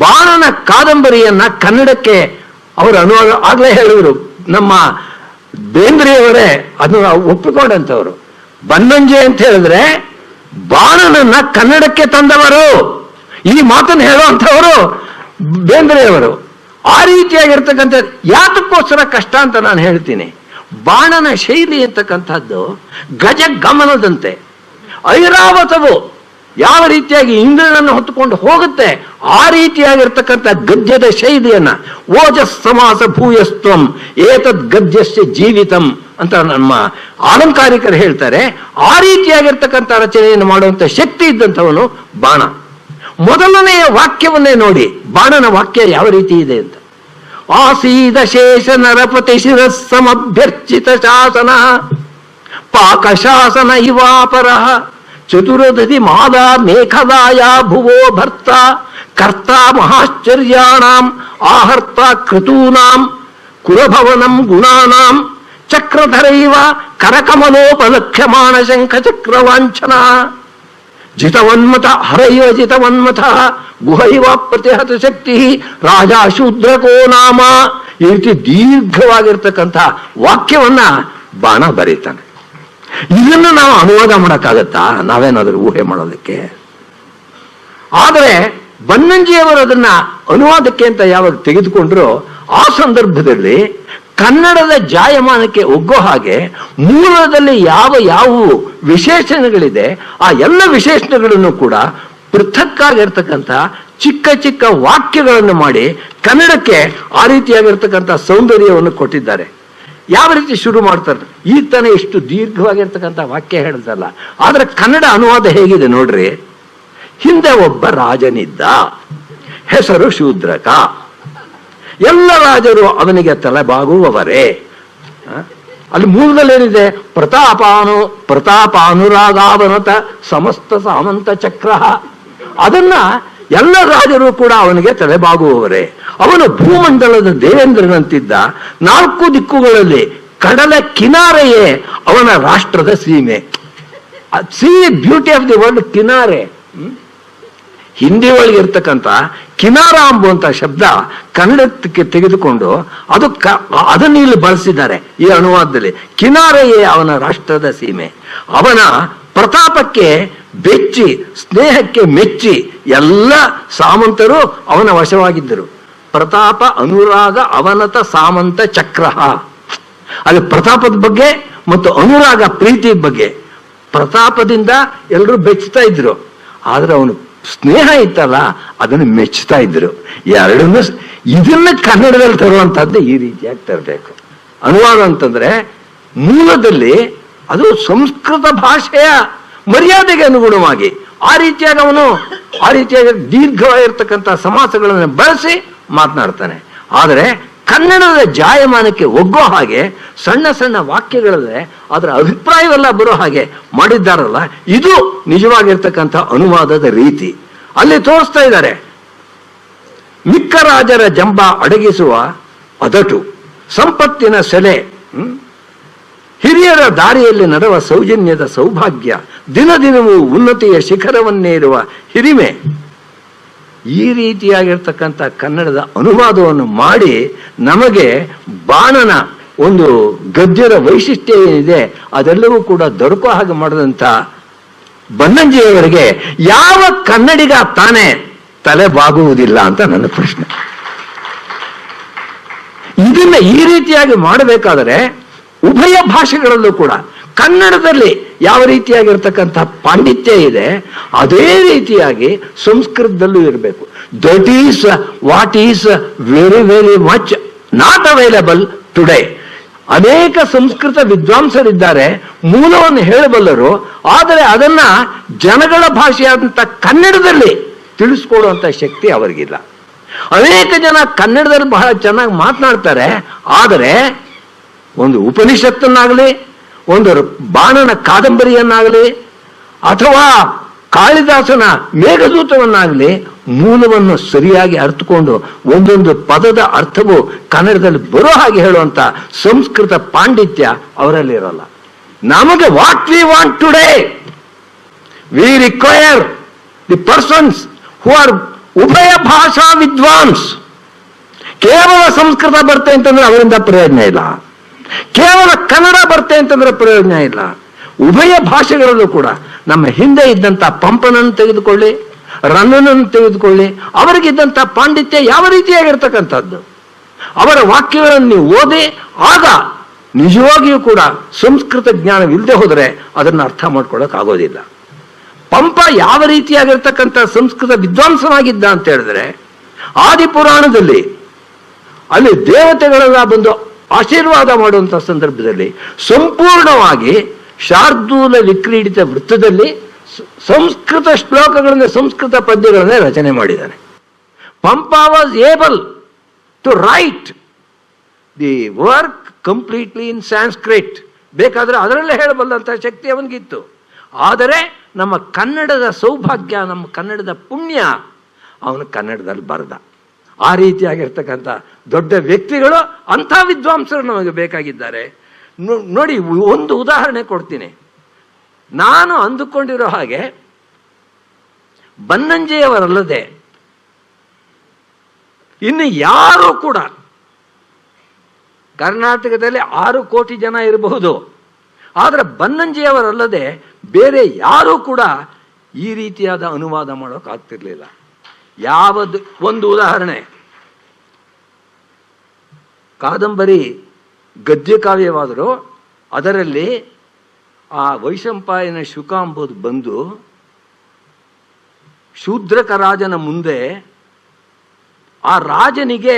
ಬಾಣನ ಕಾದಂಬರಿಯನ್ನ ಕನ್ನಡಕ್ಕೆ ಅವರು ಅನುವಾದ ಆಗ್ಲೇ ಹೇಳಿದ್ರು. ನಮ್ಮ ಬೇಂದ್ರೆಯವರೇ ಅದನ್ನು ಒಪ್ಪಿಕೊಂಡಂಥವ್ರು. ಬನ್ನಂಜೆ ಅಂತ ಹೇಳಿದ್ರೆ ಬಾಣನನ್ನ ಕನ್ನಡಕ್ಕೆ ತಂದವರು, ಈ ಮಾತನ್ನು ಹೇಳುವಂಥವರು ಬೇಂದ್ರೆಯವರು. ಆ ರೀತಿಯಾಗಿರ್ತಕ್ಕಂಥ ಯಾತಕ್ಕೋಸ್ಕರ ಕಷ್ಟ ಅಂತ ನಾನು ಹೇಳ್ತೀನಿ. ಬಾಣನ ಶೈಲಿ ಅಂತಕ್ಕಂಥದ್ದು ಗಜ ಗಮನದಂತೆ, ಐರಾವತವು ಯಾವ ರೀತಿಯಾಗಿ ಇಂದ್ರನನ್ನು ಹೊತ್ತುಕೊಂಡು ಹೋಗುತ್ತೆ ಆ ರೀತಿಯಾಗಿರ್ತಕ್ಕಂಥ ಗದ್ಯದ ಶೈಲಿಯನ್ನ ಓಜಸ್ ಸಮಾಸ ಭೂಯಸ್ತ್ವಂ ಏತದ್ ಗದ್ಯಸ್ಯ ಜೀವಿತಂ ಅಂತ ನಮ್ಮ ಆಲಂಕಾರಿಕರು ಹೇಳ್ತಾರೆ. ಆ ರೀತಿಯಾಗಿರ್ತಕ್ಕಂಥ ರಚನೆಯನ್ನು ಮಾಡುವಂತ ಶಕ್ತಿ ಇದ್ದಂಥವನು ಬಾಣ. ಮೊದಲನೆಯ ವಾಕ್ಯವನ್ನೇ ನೋಡಿ, ಬಾಣನ ವಾಕ್ಯ ಯಾವ ರೀತಿ ಇದೆ ಅಂತ. ಆಸೀದ ಶೇಷ ನರಪತಿ ಶಿರಸ್ಸಮಭ್ಯರ್ಚಿತ ಶಾಸನ ಪಾಕಶಾಸನ ಇವಾಪರ ಚತುರದಧಿ ಮಾದಾ ಮೇಖಲಾಯ ಭುವೋ ಭರ್ತ ಕರ್ತ ಮಹಾಶ್ಚರ್ಯಾಣಾಂ ಆಹರ್ತ ಕ್ರತೂನಾಂ ಕುಲಭವನಂ ಗುಣಾನಾಂ ಚಕ್ರಧರೈವ ಕರಕಮಲೋಪಲಕ್ಷ್ಯಮಾಣ ಶಂಖ ಚಕ್ರವಾಂಛನ ಜಿತವನ್ಮತ ಹರೈವ ಜಿತವನ್ಮಥ ಗುಹೈವ ಪ್ರತಿಹತ ಶಕ್ತಿ ರಾಜ ಶೂದ್ರಕೋ ನಾಮ. ಈ ರೀತಿ ದೀರ್ಘವಾಗಿರ್ತಕ್ಕಂಥ ವಾಕ್ಯವನ್ನ ಬಾಣ ಬರೀತಾನೆ. ಇದನ್ನು ನಾವು ಅನುವಾದ ಮಾಡೋಕ್ಕಾಗತ್ತಾ? ನಾವೇನಾದ್ರೂ ಊಹೆ ಮಾಡೋದಕ್ಕೆ? ಆದರೆ ಬನ್ನಂಜಿಯವರು ಅದನ್ನ ಅನುವಾದಕ್ಕೆ ಅಂತ ಯಾವಾಗ ತೆಗೆದುಕೊಂಡ್ರು ಆ ಸಂದರ್ಭದಲ್ಲಿ ಕನ್ನಡದ ಜಾಯಮಾನಕ್ಕೆ ಒಗ್ಗೋ ಹಾಗೆ ಮೂಲದಲ್ಲಿ ಯಾವ ವಿಶೇಷಣಗಳಿದೆ ಆ ಎಲ್ಲ ವಿಶೇಷಣಗಳನ್ನು ಕೂಡ ಪೃಥಕ್ಕಾಗಿರ್ತಕ್ಕಂಥ ಚಿಕ್ಕ ಚಿಕ್ಕ ವಾಕ್ಯಗಳನ್ನು ಮಾಡಿ ಕನ್ನಡಕ್ಕೆ ಆ ರೀತಿಯಾಗಿರ್ತಕ್ಕಂಥ ಸೌಂದರ್ಯವನ್ನು ಕೊಟ್ಟಿದ್ದಾರೆ. ಯಾವ ರೀತಿ ಶುರು ಮಾಡ್ತಾರೆ? ಈಗ ತಾನೇ ಇಷ್ಟು ದೀರ್ಘವಾಗಿರ್ತಕ್ಕಂಥ ವಾಕ್ಯ ಹೇಳಿದಲ್ಲ, ಆದ್ರೆ ಕನ್ನಡ ಅನುವಾದ ಹೇಗಿದೆ ನೋಡ್ರಿ. ಹಿಂದೆ ಒಬ್ಬ ರಾಜನಿದ್ದ, ಹೆಸರು ಶೂದ್ರಕ, ಎಲ್ಲ ರಾಜರು ಅವನಿಗೆ ತಲೆಬಾಗುವವರೇ. ಅಲ್ಲಿ ಮೂಲದಲ್ಲಿ ಏನಿದೆ? ಪ್ರತಾಪಾನುರಾಗಾವನತ ಸಮಸ್ತ ಸಾಮಂತ ಚಕ್ರ. ಅದನ್ನ ಎಲ್ಲ ರಾಜರು ಕೂಡ ಅವನಿಗೆ ತಲೆಬಾಗುವವರೇ. ಅವನು ಭೂಮಂಡಲದ ದೇವೇಂದ್ರನಂತಿದ್ದ. 4 ದಿಕ್ಕುಗಳಲ್ಲಿ ಕಡಲ ಕಿನಾರೆಯೇ ಅವನ ರಾಷ್ಟ್ರದ ಸೀಮೆ. Sea beauty of the world ಕಿನಾರೆ. ಹಿಂದಿ ಒಳಗೆ ಇರ್ತಕ್ಕಂಥ ಕಿನಾರ ಎಂಬುವಂತ ಶಬ್ದ ಕನ್ನಡಕ್ಕೆ ತೆಗೆದುಕೊಂಡು ಅದನ್ನು ಇಲ್ಲಿ ಬಳಸಿದ್ದಾರೆ ಈ ಅನುವಾದದಲ್ಲಿ. ಕಿನಾರೆಯೇ ಅವನ ರಾಷ್ಟ್ರದ ಸೀಮೆ. ಅವನ ಪ್ರತಾಪಕ್ಕೆ ಬೆಚ್ಚಿ, ಸ್ನೇಹಕ್ಕೆ ಮೆಚ್ಚಿ ಎಲ್ಲ ಸಾಮಂತರು ಅವನ ವಶವಾಗಿದ್ದರು. ಪ್ರತಾಪ ಅನುರಾಗ ಅವನತ ಸಾಮಂತ ಚಕ್ರ. ಅದು ಪ್ರತಾಪದ ಬಗ್ಗೆ ಮತ್ತು ಅನುರಾಗ ಪ್ರೀತಿ ಬಗ್ಗೆ. ಪ್ರತಾಪದಿಂದ ಎಲ್ಲರೂ ಬೆಚ್ಚುತ್ತಾ ಇದ್ರು, ಆದ್ರೆ ಅವನು ಸ್ನೇಹ ಇತ್ತಲ್ಲ ಅದನ್ನು ಮೆಚ್ಚುತ್ತಾ ಇದ್ರು. ಎರಡನ್ನೂ ಇದನ್ನ ಕನ್ನಡದಲ್ಲಿ ತರುವಂತಹದ್ದು ಈ ರೀತಿಯಾಗಿ ತರಬೇಕು. ಅನುವಾದ ಅಂತಂದ್ರೆ ಮೂಲದಲ್ಲಿ ಅದು ಸಂಸ್ಕೃತ ಭಾಷೆಯ ಮರ್ಯಾದೆಗೆ ಅನುಗುಣವಾಗಿ ಆ ರೀತಿಯಾಗಿ ದೀರ್ಘವಾಗಿರ್ತಕ್ಕಂಥ ಸಮಾಸಗಳನ್ನು ಬಳಸಿ ಮಾತನಾಡ್ತಾನೆ. ಆದರೆ ಕನ್ನಡದ ಜಾಯಮಾನಕ್ಕೆ ಒಗ್ಗೋ ಹಾಗೆ ಸಣ್ಣ ಸಣ್ಣ ವಾಕ್ಯಗಳಲ್ಲೇ ಅದರ ಅಭಿಪ್ರಾಯವೆಲ್ಲ ಬರೋ ಹಾಗೆ ಮಾಡಿದ್ದಾರಲ್ಲ, ಇದು ನಿಜವಾಗಿರ್ತಕ್ಕಂಥ ಅನುವಾದದ ರೀತಿ. ಅಲ್ಲಿ ತೋರಿಸ್ತಾ ಇದ್ದಾರೆ, ಮಿಕ್ಕ ರಾಜರ ಜಂಬ ಅಡಗಿಸುವ ಅದಟು, ಸಂಪತ್ತಿನ ಸೆಲೆ, ಹಿರಿಯರ ದಾರಿಯಲ್ಲಿ ನಡೆವ ಸೌಜನ್ಯದ ಸೌಭಾಗ್ಯ, ದಿನ ದಿನವೂ ಉನ್ನತಿಯ ಶಿಖರವನ್ನೇರುವ ಹಿರಿಮೆ. ಈ ರೀತಿಯಾಗಿರ್ತಕ್ಕಂಥ ಕನ್ನಡದ ಅನುವಾದವನ್ನು ಮಾಡಿ ನಮಗೆ ಬಾಣನ ಒಂದು ಗದ್ಯದ ವೈಶಿಷ್ಟ್ಯ ಏನಿದೆ ಅದೆಲ್ಲವೂ ಕೂಡ ದೊರಕೋ ಹಾಗೆ ಮಾಡಿದಂಥ ಬನ್ನಂಜಿಯವರಿಗೆ ಯಾವ ಕನ್ನಡಿಗ ತಾನೇ ತಲೆ ಬಾಗುವುದಿಲ್ಲ ಅಂತ ನನ್ನ ಪ್ರಶ್ನೆ. ಇದನ್ನ ಈ ರೀತಿಯಾಗಿ ಮಾಡಬೇಕಾದರೆ ಉಭಯ ಭಾಷೆಗಳಲ್ಲೂ ಕೂಡ ಕನ್ನಡದಲ್ಲಿ ಯಾವ ರೀತಿಯಾಗಿರ್ತಕ್ಕಂಥ ಪಾಂಡಿತ್ಯ ಇದೆ ಅದೇ ರೀತಿಯಾಗಿ ಸಂಸ್ಕೃತದಲ್ಲೂ ಇರಬೇಕು. That is what is very very much not available today. ಅನೇಕ ಸಂಸ್ಕೃತ ವಿದ್ವಾಂಸರಿದ್ದಾರೆ, ಮೂಲವನ್ನು ಹೇಳಬಲ್ಲರು, ಆದರೆ ಅದನ್ನ ಜನಗಳ ಭಾಷೆಯಾದಂಥ ಕನ್ನಡದಲ್ಲಿ ತಿಳಿಸ್ಕೊಡುವಂಥ ಶಕ್ತಿ ಅವರಿಗಿಲ್ಲ. ಅನೇಕ ಜನ ಕನ್ನಡದಲ್ಲಿ ಬಹಳ ಚೆನ್ನಾಗಿ ಮಾತನಾಡ್ತಾರೆ, ಆದರೆ ಒಂದು ಉಪನಿಷತ್ತನ್ನಾಗಲಿ, ಒಂದು ಬಾಣನ ಕಾದಂಬರಿಯನ್ನಾಗಲಿ, ಅಥವಾ ಕಾಳಿದಾಸನ ಮೇಘದೂತವನ್ನಾಗಲಿ ಮೂಲವನ್ನು ಸರಿಯಾಗಿ ಅರ್ಥಕೊಂಡು ಒಂದೊಂದು ಪದದ ಅರ್ಥವು ಕನ್ನಡದಲ್ಲಿ ಬರೋ ಹಾಗೆ ಹೇಳುವಂತ ಸಂಸ್ಕೃತ ಪಾಂಡಿತ್ಯ ಅವರಲ್ಲಿ ಇರಲ್ಲ. ನಮಗೆ what we want today, we require the persons who are ಉಭಯ ಭಾಷಾ ವಿದ್ವಾಂಸ್. ಕೇವಲ ಸಂಸ್ಕೃತ ಬರ್ತೆ ಅಂತಂದ್ರೆ ಅವರಿಂದ ಪ್ರಯೋಜನ ಇಲ್ಲ, ಕೇವಲ ಕನ್ನಡ ಬರ್ತೆ ಅಂತಂದ್ರೆ ಪ್ರಯೋಜನ ಇಲ್ಲ. ಉಭಯ ಭಾಷೆಗಳಲ್ಲೂ ಕೂಡ ನಮ್ಮ ಹಿಂದೆ ಇದ್ದಂಥ ಪಂಪನನ್ನು ತೆಗೆದುಕೊಳ್ಳಿ, ರನ್ನನನ್ನು ತೆಗೆದುಕೊಳ್ಳಿ, ಅವರಿಗಿದ್ದಂಥ ಪಾಂಡಿತ್ಯ ಯಾವ ರೀತಿಯಾಗಿರ್ತಕ್ಕಂಥದ್ದು. ಅವರ ವಾಕ್ಯಗಳನ್ನು ನೀವು ಓದಿ, ಆಗ ನಿಜವಾಗಿಯೂ ಕೂಡ ಸಂಸ್ಕೃತ ಜ್ಞಾನವಿಲ್ಲದೆ ಹೋದರೆ ಅದನ್ನು ಅರ್ಥ ಮಾಡ್ಕೊಳ್ಳೋಕೆ ಆಗೋದಿಲ್ಲ. ಪಂಪ ಯಾವ ರೀತಿಯಾಗಿರ್ತಕ್ಕಂಥ ಸಂಸ್ಕೃತ ವಿದ್ವಾಂಸನಾಗಿದ್ದ ಅಂತ ಹೇಳಿದ್ರೆ, ಆದಿಪುರಾಣದಲ್ಲಿ ಅಲ್ಲಿ ದೇವತೆಗಳೆಲ್ಲ ಬಂದು ಆಶೀರ್ವಾದ ಮಾಡುವಂಥ ಸಂದರ್ಭದಲ್ಲಿ ಸಂಪೂರ್ಣವಾಗಿ ಶಾರ್ದೂಲ ವಿಕ್ರೀಡಿತ ವೃತ್ತದಲ್ಲಿ ಸಂಸ್ಕೃತ ಶ್ಲೋಕಗಳನ್ನ, ಸಂಸ್ಕೃತ ಪದ್ಯಗಳನ್ನೇ ರಚನೆ ಮಾಡಿದ್ದಾನೆ. Pampa was able to write the work completely in Sanskrit. ಬೇಕಾದ್ರೆ ಅದರಲ್ಲೇ ಹೇಳಬಲ್ಲಂಥ ಶಕ್ತಿ ಅವನಿಗಿತ್ತು. ಆದರೆ ನಮ್ಮ ಕನ್ನಡದ ಸೌಭಾಗ್ಯ, ನಮ್ಮ ಕನ್ನಡದ ಪುಣ್ಯ, ಅವನು ಕನ್ನಡದಲ್ಲಿ ಬರೆದ. ಆ ರೀತಿಯಾಗಿರ್ತಕ್ಕಂಥ ದೊಡ್ಡ ವ್ಯಕ್ತಿಗಳು, ಅಂಥ ವಿದ್ವಾಂಸರು ನಮಗೆ ಬೇಕಾಗಿದ್ದಾರೆ. ನೋಡಿ, ಒಂದು ಉದಾಹರಣೆ ಕೊಡ್ತೀನಿ. ನಾನು ಅಂದುಕೊಂಡಿರೋ ಹಾಗೆ ಬನ್ನಂಜಿಯವರಲ್ಲದೆ ಇನ್ನು ಯಾರೂ ಕೂಡ, ಕರ್ನಾಟಕದಲ್ಲಿ 6 ಕೋಟಿ ಜನ ಇರಬಹುದು, ಆದರೆ ಬನ್ನಂಜಿಯವರಲ್ಲದೆ ಬೇರೆ ಯಾರೂ ಕೂಡ ಈ ರೀತಿಯಾದ ಅನುವಾದ ಮಾಡೋಕ್ಕಾಗ್ತಿರ್ಲಿಲ್ಲ. ಯಾವುದು ಒಂದು ಉದಾಹರಣೆ, ಕಾದಂಬರಿ ಗದ್ಯ ಕಾವ್ಯವಾದರೂ ಅದರಲ್ಲಿ ಆ ವೈಶಂಪಾಯನ ಶುಕ ಎಂಬುದು ಬಂದು ಶೂದ್ರಕ ರಾಜನ ಮುಂದೆ ಆ ರಾಜನಿಗೆ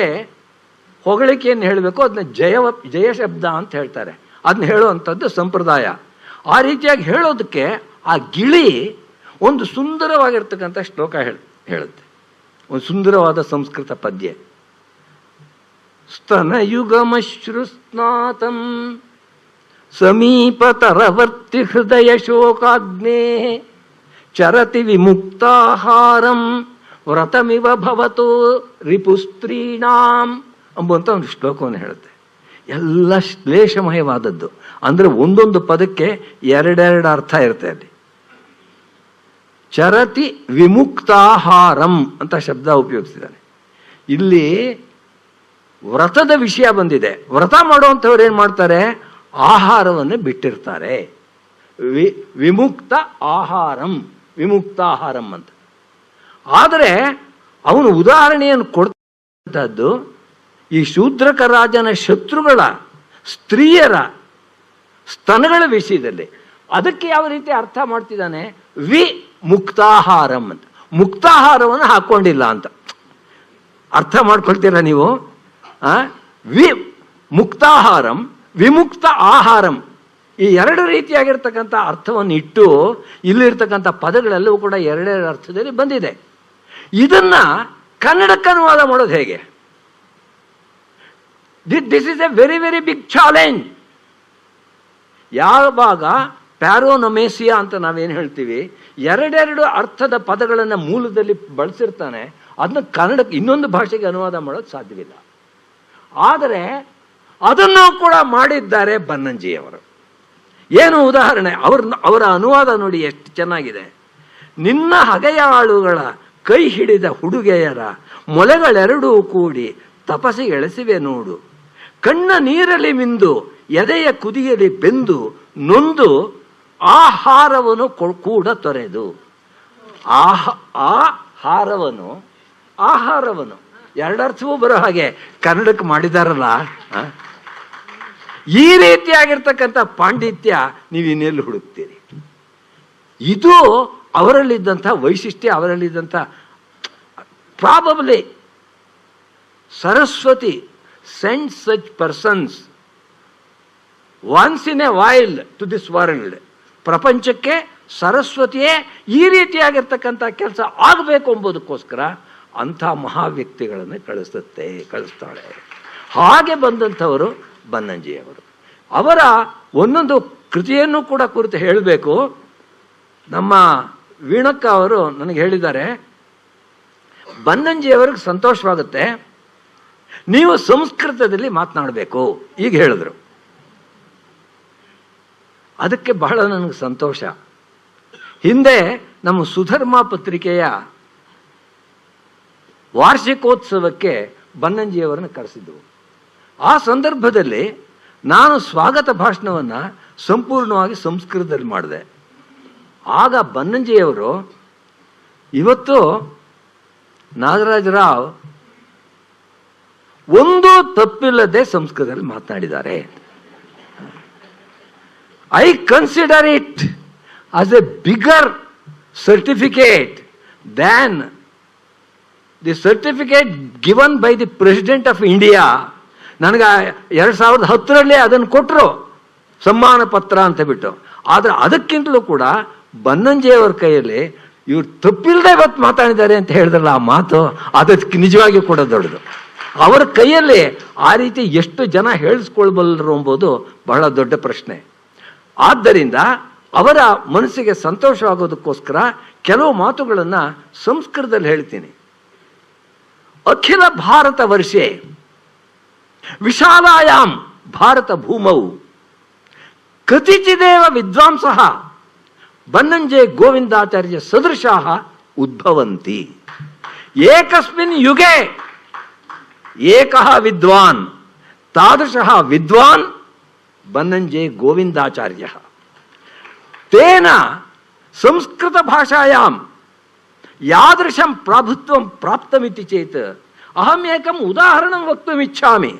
ಹೊಗಳಿಕೆಯನ್ನು ಹೇಳಬೇಕು, ಅದನ್ನ ಜಯ ಶಬ್ದ ಅಂತ ಹೇಳ್ತಾರೆ, ಅದನ್ನ ಹೇಳುವಂಥದ್ದು ಸಂಪ್ರದಾಯ. ಆ ರೀತಿಯಾಗಿ ಹೇಳೋದಕ್ಕೆ ಆ ಗಿಳಿ ಒಂದು ಸುಂದರವಾಗಿರ್ತಕ್ಕಂಥ ಶ್ಲೋಕ ಹೇಳುತ್ತೆ, ಒಂದು ಸುಂದರವಾದ ಸಂಸ್ಕೃತ ಪದ್ಯ. ಸ್ತನಯುಗಮಶ್ರುಸ್ನಾತಂ ಸಮೀಪತರವರ್ತಿ ಹೃದಯ ಶೋಕಾಗ್ನೇ ಚರತಿ ವಿಮುಕ್ತಾಹಾರಂ ವ್ರತಮಿವ ಭವತೋ ರಿಪುಸ್ತ್ರೀಣಾಂ ಎಂಬುವಂಥ ಒಂದು ಶ್ಲೋಕವನ್ನು ಹೇಳುತ್ತೆ. ಎಲ್ಲ ಶ್ಲೇಷಮಯವಾದದ್ದು, ಅಂದರೆ ಒಂದೊಂದು ಪದಕ್ಕೆ ಎರಡೆರಡು ಅರ್ಥ ಇರುತ್ತೆ. ಅಲ್ಲಿ ಚರತಿ ವಿಮುಕ್ತಾಹಾರಂ ಅಂತ ಶಬ್ದ ಉಪಯೋಗಿಸಿದ್ದಾನೆ. ಇಲ್ಲಿ ವ್ರತದ ವಿಷಯ ಬಂದಿದೆ. ವ್ರತ ಮಾಡುವಂಥವ್ರು ಏನು ಮಾಡ್ತಾರೆ? ಆಹಾರವನ್ನು ಬಿಟ್ಟಿರ್ತಾರೆ. ವಿಮುಕ್ತ ಆಹಾರಂ, ವಿಮುಕ್ತಾಹಾರಂ ಅಂತ. ಆದರೆ ಅವನು ಉದಾಹರಣೆಯನ್ನು ಕೊಡ್ತದ್ದು ಈ ಶೂದ್ರಕ ರಾಜನ ಶತ್ರುಗಳ ಸ್ತ್ರೀಯರ ಸ್ತನಗಳ ವಿಷಯದಲ್ಲಿ. ಅದಕ್ಕೆ ಯಾವ ರೀತಿ ಅರ್ಥ ಮಾಡ್ತಿದ್ದಾನೆ? ಮುಕ್ತಾಹಾರಂ ಅಂತ. ಮುಕ್ತಾಹಾರವನ್ನು ಹಾಕೊಂಡಿಲ್ಲ ಅಂತ ಅರ್ಥ ಮಾಡ್ಕೊಳ್ತೀರಾ ನೀವು? ಮುಕ್ತಾಹಾರಂ ವಿಮುಕ್ತ ಆಹಾರಂ, ಈ ಎರಡು ರೀತಿಯಾಗಿರ್ತಕ್ಕಂಥ ಅರ್ಥವನ್ನು ಇಟ್ಟು ಇಲ್ಲಿರ್ತಕ್ಕಂಥ ಪದಗಳೆಲ್ಲವೂ ಕೂಡ ಎರಡೆರಡು ಅರ್ಥದಲ್ಲಿ ಬಂದಿದೆ. ಇದನ್ನ ಕನ್ನಡಕ್ಕೆ ಅನುವಾದ ಮಾಡೋದು ಹೇಗೆ? This is a very very big challenge. ಯಾವಾಗ ಪ್ಯಾರೋನಮೇಸಿಯಾ ಅಂತ ನಾವೇನು ಹೇಳ್ತೀವಿ, ಎರಡೆರಡು ಅರ್ಥದ ಪದಗಳನ್ನು ಮೂಲದಲ್ಲಿ ಬಳಸಿರ್ತಾನೆ, ಅದನ್ನ ಕನ್ನಡಕ್ಕೆ ಇನ್ನೊಂದು ಭಾಷೆಗೆ ಅನುವಾದ ಮಾಡೋದು ಸಾಧ್ಯವಿಲ್ಲ. ಆದರೆ ಅದನ್ನು ಕೂಡ ಮಾಡಿದ್ದಾರೆ ಬನ್ನಂಜಿಯವರು. ಏನು ಉದಾಹರಣೆ? ಅವರ ಅನುವಾದ ನೋಡಿ ಎಷ್ಟು ಚೆನ್ನಾಗಿದೆ. ನಿನ್ನ ಹಗೆಯಾಳುಗಳ ಕೈ ಹಿಡಿದ ಹುಡುಗೆಯರ ಮೊಲೆಗಳೆರಡೂ ಕೂಡಿ ತಪಸ್ಸಿ ಎಳೆಸಿವೆ ನೋಡು, ಕಣ್ಣ ನೀರಲಿ ಮಿಂದು ಎದೆಯ ಕುದಿಯಲಿ ಬೆಂದು ನೊಂದು ಆಹಾರವನ್ನು ಕೂಡ ತೊರೆದು. ಆಹಾರವನ್ನು ಎರಡರ್ಥವೂ ಬರೋ ಹಾಗೆ ಕನ್ನಡಕ್ಕೆ ಮಾಡಿದಾರಲ್ಲ. ಈ ರೀತಿಯಾಗಿರ್ತಕ್ಕಂಥ ಪಾಂಡಿತ್ಯ ನೀವು ಇನ್ನೆಲ್ಲಿ ಹುಡುಕ್ತೀರಿ? ಇದು ಅವರಲ್ಲಿದ್ದಂಥ ವೈಶಿಷ್ಟ್ಯ, ಅವರಲ್ಲಿದ್ದಂಥ probably Saraswati sends such persons once in a while to this world. ಪ್ರಪಂಚಕ್ಕೆ ಸರಸ್ವತಿಯೇ ಈ ರೀತಿಯಾಗಿರ್ತಕ್ಕಂಥ ಕೆಲಸ ಆಗಬೇಕು ಎಂಬುದಕ್ಕೋಸ್ಕರ ಅಂಥ ಮಹಾವ್ಯಕ್ತಿಗಳನ್ನು ಕಳಿಸ್ತಾಳೆ. ಹಾಗೆ ಬಂದಂಥವರು ಬನ್ನಂಜಿಯವರು. ಅವರ ಒಂದೊಂದು ಕೃತಿಯನ್ನು ಕೂಡ ಕುರಿತು ಹೇಳಬೇಕು. ನಮ್ಮ ವೀಣಕ್ಕ ಅವರು ನನಗೆ ಹೇಳಿದ್ದಾರೆ, ಬನ್ನಂಜಿಯವರಿಗೆ ಸಂತೋಷವಾಗುತ್ತೆ, ನೀವು ಸಂಸ್ಕೃತದಲ್ಲಿ ಮಾತನಾಡಬೇಕು ಈಗ ಹೇಳಿದ್ರು. ಅದಕ್ಕೆ ಬಹಳ ನನಗೆ ಸಂತೋಷ. ಹಿಂದೆ ನಮ್ಮ ಸುಧರ್ಮ ಪತ್ರಿಕೆಯ ವಾರ್ಷಿಕೋತ್ಸವಕ್ಕೆ ಬನ್ನಂಜಿಯವರನ್ನು ಕರೆಸಿದ್ದೆವು. ಆ ಸಂದರ್ಭದಲ್ಲಿ ನಾನು ಸ್ವಾಗತ ಭಾಷಣವನ್ನು ಸಂಪೂರ್ಣವಾಗಿ ಸಂಸ್ಕೃತದಲ್ಲಿ ಮಾಡಿದೆ. ಆಗ ಬನ್ನಂಜಿಯವರು, ಇವತ್ತು ನಾಗರಾಜರಾವ್ ಒಂದು ತಪ್ಪಿಲ್ಲದೆ ಸಂಸ್ಕೃತದಲ್ಲಿ ಮಾತನಾಡಿದ್ದಾರೆ. I consider it as A bigger certificate than the certificate given by the president of India. ನನಗೆ 2010ರಲ್ಲಿ ಅದನ್ನು ಕೊಟ್ಟರು, ಸಮ್ಮಾನ ಪತ್ರ ಅಂತ ಬಿಟ್ಟು. ಆದರೆ ಅದಕ್ಕಿಂತಲೂ ಕೂಡ ಬನ್ನಂಜಿಯವರ ಕೈಯಲ್ಲಿ ಇವ್ರು ತಪ್ಪಿಲ್ಲದೆ ಇವತ್ತು ಮಾತಾಡಿದ್ದಾರೆ ಅಂತ ಹೇಳಿದ್ರಲ್ಲ, ಆ ಮಾತು ಅದಕ್ಕೆ ನಿಜವಾಗಿ ಕೂಡ ದೊಡ್ಡದು. ಅವರ ಕೈಯಲ್ಲಿ ಆ ರೀತಿ ಎಷ್ಟು ಜನ ಹೇಳಿಸ್ಕೊಳ್ಬಲ್ಲರು ಎಂಬುದು ಬಹಳ ದೊಡ್ಡ ಪ್ರಶ್ನೆ. ಆದ್ದರಿಂದ ಅವರ ಮನಸ್ಸಿಗೆ ಸಂತೋಷವಾಗೋದಕ್ಕೋಸ್ಕರ ಕೆಲವು ಮಾತುಗಳನ್ನು ಸಂಸ್ಕೃತದಲ್ಲಿ ಹೇಳ್ತೀನಿ. ಅಖಿಲ ಭಾರತ ವರ್ಷೆ ವಿಶಾಲಾಯಾಂ ಭಾರತ ಭೂಮೌ ಕತಿಚಿದೇವ ವಿದ್ವಾಂಸಃ ಬನ್ನಂಜೆ ಗೋವಿಂದಾಚಾರ್ಯ ಸದೃಶಾಃ ಉದ್ಭವಂತಿ. ಏಕಸ್ಮಿನ್ ಯುಗೆ ಏಕಃ ವಿದ್ವಾನ್ ತಾದೃಶಃ ವಿದ್ವಾನ್ ಬನ್ನಂಜೆ ಗೋವಿಂದಾಚಾರ್ಯ. ತೇನ ಸಂಸ್ಕೃತ ಭಾಷಾಯಾಂ ಯಾದೃಶಂ ಪ್ರಾಭುತ್ವಂ ಪ್ರಾಪ್ತಮಿತಿ ಚೇತ್ ಅಹಮೇಕಂ ಉದಾಹರಣಂ ವಕ್ತುಮಿಚ್ಛಾಮಿ.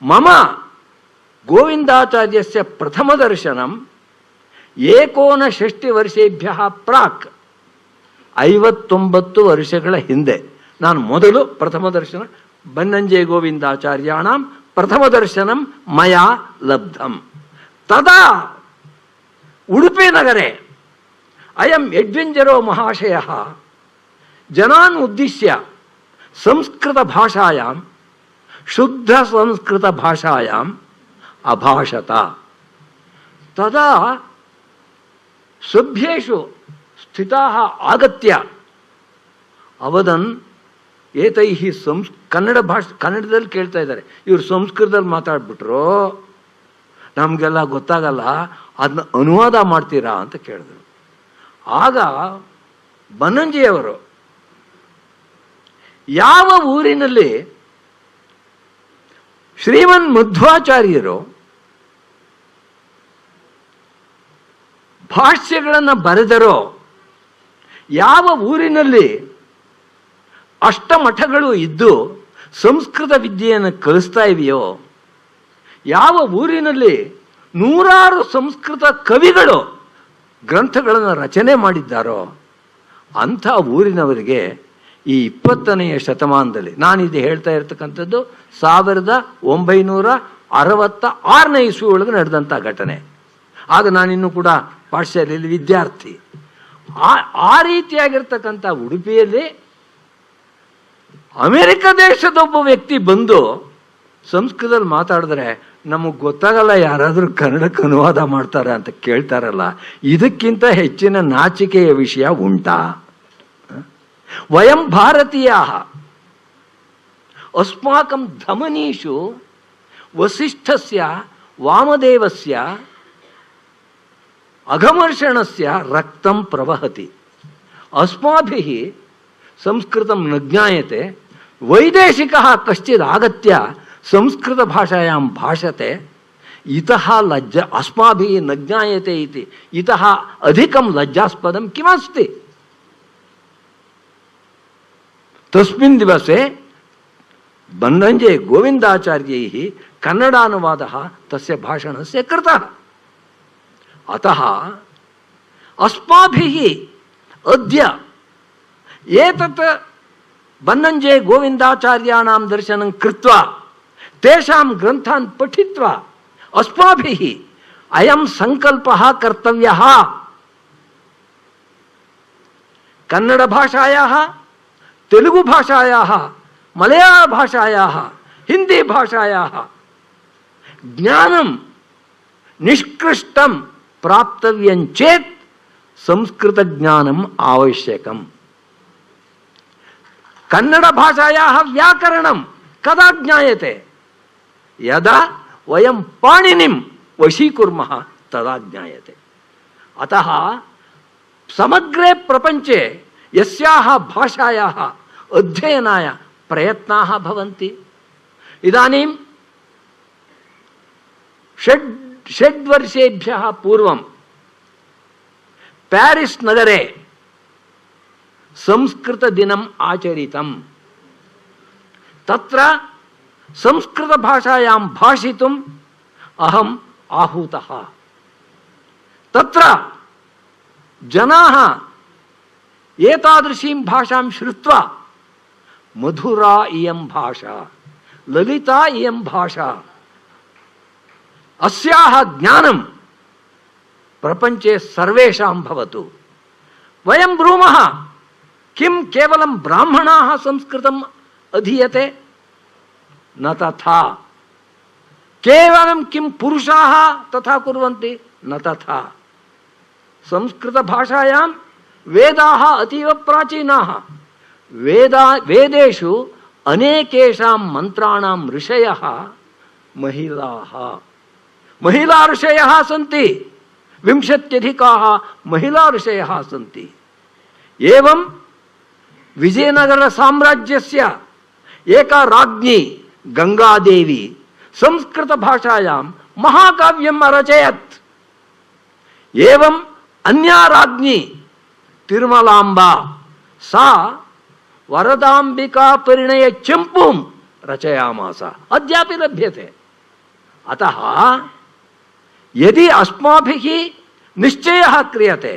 ಮಮ ಗೋವಿಂದಾಚಾರ್ಯಸ್ಯ ಪ್ರಥಮ ದರ್ಶನಂ 59 ವರ್ಷೇಭ್ಯ ಪ್ರಾಕ್, 59 ವರ್ಷಗಳ ಹಿಂದೆ ನಾನು ಮೊದಲು ಪ್ರಥಮ ದರ್ಶನ ಬನ್ನಂಜೆ ಗೋವಿಂದಾಚಾರ್ಯಾಣಂ ಪ್ರಥಮ ದರ್ಶನಂ ಮಯಾ ಲಬ್ಧಂ. ತದಾ ಉಡುಪಿ ನಗರೆ ಅಯಂ ಎಡ್ವಿಂಜರೋ ಮಹಾಶಯಃ ಜನಾನ್ ಉದ್ದಿಶ್ಯ ಸಂಸ್ಕೃತ ಭಾಷಾಯಾಂ ಶುದ್ಧ ಸಂಸ್ಕೃತ ಭಾಷಾಯಾಂ ಅಭಾಷತ. ತದಾ ಸಭ್ಯೇಷು ಸ್ಥಿತಾಃ ಆಗತ್ಯ ಅವದನ್ ಏತೈಃ ಕನ್ನಡದಲ್ಲಿ ಕೇಳ್ತಾ ಇದ್ದಾರೆ, ಇವರು ಸಂಸ್ಕೃತದಲ್ಲಿ ಮಾತಾಡ್ಬಿಟ್ರು, ನಮಗೆಲ್ಲ ಗೊತ್ತಾಗಲ್ಲ, ಅದನ್ನ ಅನುವಾದ ಮಾಡ್ತೀರಾ ಅಂತ ಕೇಳಿದ್ರು. ಆಗ ಬನ್ನಂಜಿಯವರು ಯಾವ ಊರಿನಲ್ಲಿ ಶ್ರೀಮನ್ ಮಧ್ವಾಚಾರ್ಯರು ಭಾಷ್ಯಗಳನ್ನು ಬರೆದರೋ, ಯಾವ ಊರಿನಲ್ಲಿ ಅಷ್ಟಮಠಗಳು ಇದ್ದು ಸಂಸ್ಕೃತ ವಿದ್ಯೆಯನ್ನು ಕಲಿಸ್ತಾ ಇವೆಯೋ, ಯಾವ ಊರಿನಲ್ಲಿ 100 ಸಂಸ್ಕೃತ ಕವಿಗಳು ಗ್ರಂಥಗಳನ್ನು ರಚನೆ ಮಾಡಿದ್ದಾರೋ ಅಂಥ ಊರಿನವರಿಗೆ ಈ 20ನೇ ಶತಮಾನದಲ್ಲಿ, ನಾನಿದು ಹೇಳ್ತಾ ಇರ್ತಕ್ಕಂಥದ್ದು 1966ನೇ ಇಸ್ವಿ ಒಳಗೆ ನಡೆದಂಥ ಘಟನೆ. ಆಗ ನಾನಿನ್ನೂ ಕೂಡ ಪಾಠಶಾಲೆಯಲ್ಲಿ ವಿದ್ಯಾರ್ಥಿ. ಆ ರೀತಿಯಾಗಿರ್ತಕ್ಕಂಥ ಉಡುಪಿಯಲ್ಲಿ ಅಮೆರಿಕ ದೇಶದೊಬ್ಬ ವ್ಯಕ್ತಿ ಬಂದು ಸಂಸ್ಕೃತದಲ್ಲಿ ಮಾತಾಡಿದ್ರೆ ನಮಗೆ ಗೊತ್ತಾಗಲ್ಲ, ಯಾರಾದರೂ ಕನ್ನಡಕ್ಕೆ ಅನುವಾದ ಮಾಡ್ತಾರೆ ಅಂತ ಕೇಳ್ತಾರಲ್ಲ, ಇದಕ್ಕಿಂತ ಹೆಚ್ಚಿನ ನಾಚಿಕೆಯ ವಿಷಯ ಉಂಟಾ? ವಯಂ ಭಾರತೀಯಾಃ ಅಸ್ಮಾಕಂ ಧಮನೀಷು ವಸಿಷ್ಠಸ್ಯ ವಾಮದೇವಸ್ಯ ಅಘಮರ್ಷಣಸ್ಯ ರಕ್ತಂ ಪ್ರವಹತಿ. ಅಸ್ಮಾಭಿಃ ಸಂಸ್ಕೃತಂ ನ ಜ್ಞಾಯತೆ, ವೈದೇಶಿಕಃ ಕಶ್ಚಿದ್ ಆಗತ್ಯ ಸಂಸ್ಕೃತ ಭಾಷಾಯಾಂ ಭಾಷತೆ, ಇತಃ ಲಜ್ಜಾ ಅಸ್ಮಾಭಿಃ ನ ಜ್ಞಾಯತೆ ಇತಿ ಇತಃ ಅಧಿಕಂ ಲಜ್ಜಾಸ್ಪದಂ ಕಿಮಸ್ತಿ. ತಸ್ಮಿನ್ ದಿವಸೆ ಬನ್ನಂಜೆ ಗೋವಿಂದಾಚಾರ್ಯೈಃ ಕನ್ನಡಾನುವಾದಃ ತಸ್ಯ ಭಾಷಣಸ್ಯ ಕೃತಃ. ಅತಃ ಅಸ್ಮಾಭಿಃ ಅದ್ಯ ಏತತ್ ಬನ್ನಂಜೆ ಗೋವಿಂದಾಚಾರ್ಯಾಣಾಂ ದರ್ಶನಂ ಕೃತ್ವಾ ತೇಷಾಂ ಗ್ರಂಥಾನ್ ಪಠಿತ್ವಾ ಅಸ್ಮಾಭಿಃ ಅಯಂ ಸಂಕಲ್ಪಃ ಕರ್ತವ್ಯಃ. ಕನ್ನಡ ಭಾಷಾಯಾಃ, ತೆಲುಗು ಭಾಷಾಯಾಃ, ಮಲಯಾಳ ಭಾಷಾಯಾಃ, ಹಿಂದಿ ಭಾಷಾಯಾಃ ಜ್ಞಾನಂ ನಿಷ್ಕೃಷ್ಟಂ ಪ್ರಾಪ್ತವ್ಯಂಚೇತ್ ಸಂಸ್ಕೃತ ಜ್ಞಾನಂ ಅವಶ್ಯಕಂ. ಕನ್ನಡ ಭಾಷಾಯಾಃ ವ್ಯಾಕರಣಂ ಕದಾ ಜ್ಞಾಯತೆ? ಯದಾ ವಯಂ ಪಾಣಿನಿಂ ವಶೀಕುರ್ಮಃ ತದಾ ಜ್ಞಾಯತೆ. ಅತಃ ಸಮಗ್ರೆ ಪ್ರಪಂಚೆ ಯಸ್ಯಾಹ ಭಾಷಾಯಾಹ ಅಧ್ಯಯನಾಯ ಪ್ರಯತ್ನಾಃ ಭವಂತಿ. ಇದಾनीं षड्वर्षेभ्यः पूर्वं प्यारिस् नगरे संस्कृतदिनम् आचरितम्. तत्र संस्कृतभाषायां भाषितुम् अहम् आहूतः. तत्र जनाः एतादृशीं भाषां श्रुत्वा मधुरा इयं भाषा, ललिता इयं भाषा, अस्याः ज्ञानं प्रपंचे सर्वेषां भवतु. वयं ब्रूमः किं केवलं ब्राह्मणाः संस्कृतम् अधीयते? न तथा. केवलं किं पुरुषाः तथा कुर्वन्ति? न तथा. संस्कृतभाषायां वेदाः अतीव प्राचीनाः. वेदेषु अनेकेषां मन्त्राणां ऋषयः महिलाः. महिला ऋषयः सन्ति, 20 महिला ऋषयः सन्ति. एवं विजयनगर साम्राज्यस्य एका राज्ञी गंगादेवी संस्कृत भाषायां महाकाव्यम् अरचयत्. ಏವಂ ಅನ್ಯಾ ರಾಜ್ಞಿ ತಿರುಮಲಾಂಬಾ ಸಾ ವರದಾಂಬಿಕಾ ಪರಿಣಯ ಚಂಪುಂ ರಚಯಾಮಾಸ ಅದ್ಯಾಪಿ ಲಭ್ಯತೆ. ಅತಃ ಯದಿ ಅಸ್ಮಾಭಿಃ ನಿಶ್ಚಯಃ ಕ್ರಿಯತೆ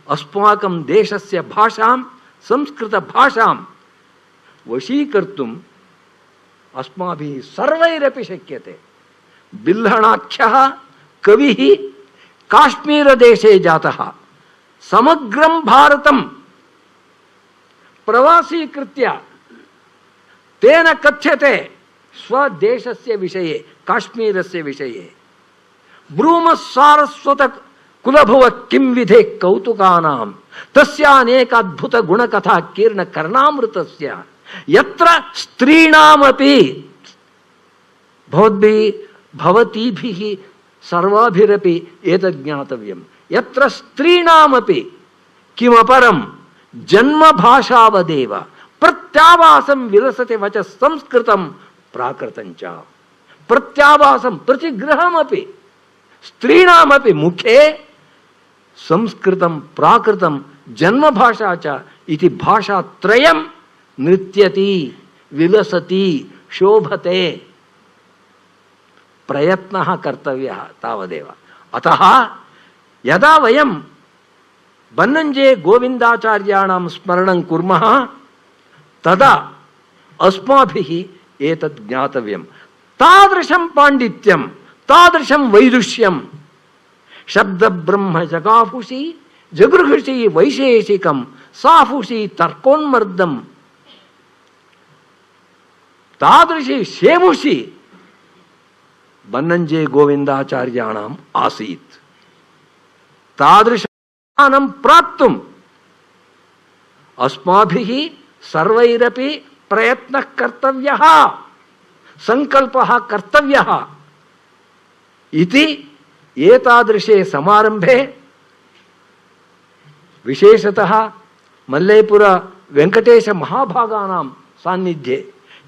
ಅಸ್ಮಾಕಂ ದೇಶಸ್ಯ ಭಾಷಾಂ ಸಂಸ್ಕೃತ ಭಾಷಾಂ ವಶೀಕರ್ತುಂ ಅಸ್ಮಾಭಿಃ ಸರ್ವೈರಪಿ ಶಕ್ಯತೆ. ಬಿಲ್ಹಣಾಖ್ಯಃ ಕವಿಃ ಕಾಶ್ಮೀರದೇಶೇ ಜಾತಃ ಸಮಗ್ರಂ ಭಾರತಂ ಪ್ರವಾಸೀಕೃತ್ಯ ತೇನ ಕಥ್ಯತೆ ಸ್ವದೇಶಸ್ಯ ವಿಷಯೇ ಕಾಶ್ಮೀರಸ್ಯ ವಿಷಯೇ. ಬ್ರೂಮಃ ಸಾರಸ್ವತ ಕುಲಭುವ ಕಿಂ ವಿಧೆ ಕೌತುಕಾನಾಂ ತಸ್ಯಾನೇಕಾದ್ಭುತ ಗುಣಕಥಾ ಕೀರ್ಣ ಕರ್ಣಾಮೃತಸ್ಯ ಯತ್ರ ಸ್ತ್ರೀಣಾಮಪಿ ಭವತೀಭಿಃ ಸರ್ವಾಭಿರಪಿ ಏತಜ್ಞಾತವ್ಯಂ ಯತ್ರ ಸ್ತ್ರೀಣಾಮಪಿ ಕಿಮಪರಂ ಜನ್ಮ ಭಾಷಾವದೇವ ಪ್ರತ್ಯಾವಾಸಂ ವಿಲಸತೆ ವಚ ಸಂಸ್ಕೃತಂ ಪ್ರಾಕೃತಂಚ. ಪ್ರತ್ಯಾವಾಸಂ ಪ್ರತಿಗೃಹಮಪಿ ಸ್ತ್ರೀಣಾಮಪಿ ಮುಖೇ ಸಂಸ್ಕೃತಂ ಪ್ರಾಕೃತಂ ಜನ್ಮ ಭಾಷಾ ಚ ಇತಿ ಭಾಷಾತ್ರಯಂ ನೃತ್ಯತಿ ವಿಲಸತಿ ಶೋಭತೆ. ಪ್ರಯತ್ನಃ ಕರ್ತವ್ಯಃ ತಾವದೇವ. ಅತಃ ಯದಾ ವಯಂ ಬನ್ನಂಜೆ ಗೋವಿಂದಾಚಾರ್ಯಾಣಾಂ ಸ್ಮರಣಂ ಕುರ್ಮಃ ತದಾ ಅಸ್ಮಾಭಿಃ ಏತದ್ ಜ್ಞಾತವ್ಯಂ. ತಾದೃಶಂ ಪಾಂಡಿತ್ಯಂ ತಾದೃಶಂ ವೈದುಷ್ಯಂ ಶಬ್ದ ಬ್ರಹ್ಮ ಜಗಾಫುಷಿ ಜಗೃಹುಷಿ ವೈಶೇಷಿಕಂ ಸಾಫುಷಿ ತರ್ಕೋನ್ಮರ್ದಂ ತಾದೃಶಿ ಶೇಮುಷಿ ಬನ್ನಂಜೆ ಗೋವಿಂದಾಚಾರ್ಯಾಣಾಂ ಆಸೀತ್. ತಾದೃಶಂ ಪ್ರಾಪ್ತುಂ ಅಸ್ಮಾಭಿಃ ಸರ್ವೈರಪಿ ಪ್ರಯತ್ನಃ ಕರ್ತವ್ಯಃ ಸಂಕಲ್ಪಃ ಕರ್ತವ್ಯಃ ಇತಿ ಏತಾದೃಶೇ ಸಮಾರಂಭೆ ವಿಶೇಷತಃ ಮಲ್ಲೇಪುರ ವೆಂಕಟೇಶ ಮಹಾಭಾಗಾನಾಂ ಸಾನ್ನಿಧ್ಯೆ.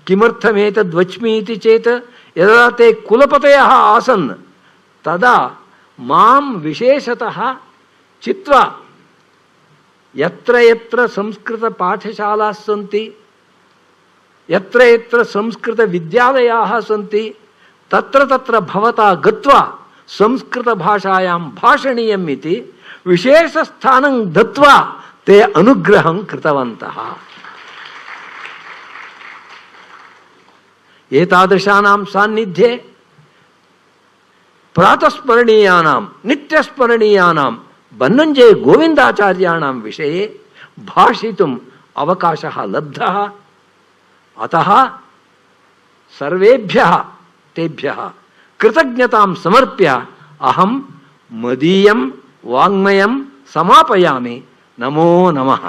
ಕಿಮರ್ಥಮೇತದ್ವಚ್ಮಿ ಇತಿ ಚೇತ್ ಯದಾ ತೇ ಕುಲಪತಯಃ ಆಸನ್ ತದಾ ಮಾಂ ವಿಶೇಷತಃ ಚಿತ್ವಾ ಯತ್ರ ಯತ್ರ ಸಂಸ್ಕೃತ ಪಾಠಶಾಲಾಃ ಸಂತಿ ಯತ್ರ ಯತ್ರ ಸಂಸ್ಕೃತ ವಿದ್ಯಾಲಯಾಃ ಸಂತಿ ತತ್ರ ತತ್ರ ಭವತಾ ಗತ್ವಾ ಸಂಸ್ಕೃತ ಭಾಷಾಯಾಂ ಭಾಷಣೀಯಂ ಇತಿ ವಿಶೇಷ ಸ್ಥಾನಂ ದತ್ವಾ ತೇ ಅನುಗ್ರಹಂ ಕೃತವಂತಃ. ಏತಾದೃಶಾನಾಂ ಸಾನ್ನಿಧ್ಯೆ ಪ್ರಾತಸ್ಮರಣೀಯಾನಾಂ ನಿತ್ಯಸ್ಮರಣೀಯಾನಾಂ ಬನ್ನಂಜೆ ಗೋವಿಂದಾಚಾರ್ಯಾಣಾಂ ವಿಷಯೇ ಭಾಷಿತುಂ ಅವಕಾಶಃ ಲಬ್ಧಃ. ಅತಃ ಸರ್ವೇಭ್ಯಃ ತೇಭ್ಯಃ ಕೃತಜ್ಞತಾಂ ಸಮರ್ಪ್ಯ ಅಹಂ ಮದೀಯಂ ವಾಂಗ್ಮಯಂ ಸಮಾಪಯಾಮಿ. ನಮೋ ನಮಃ.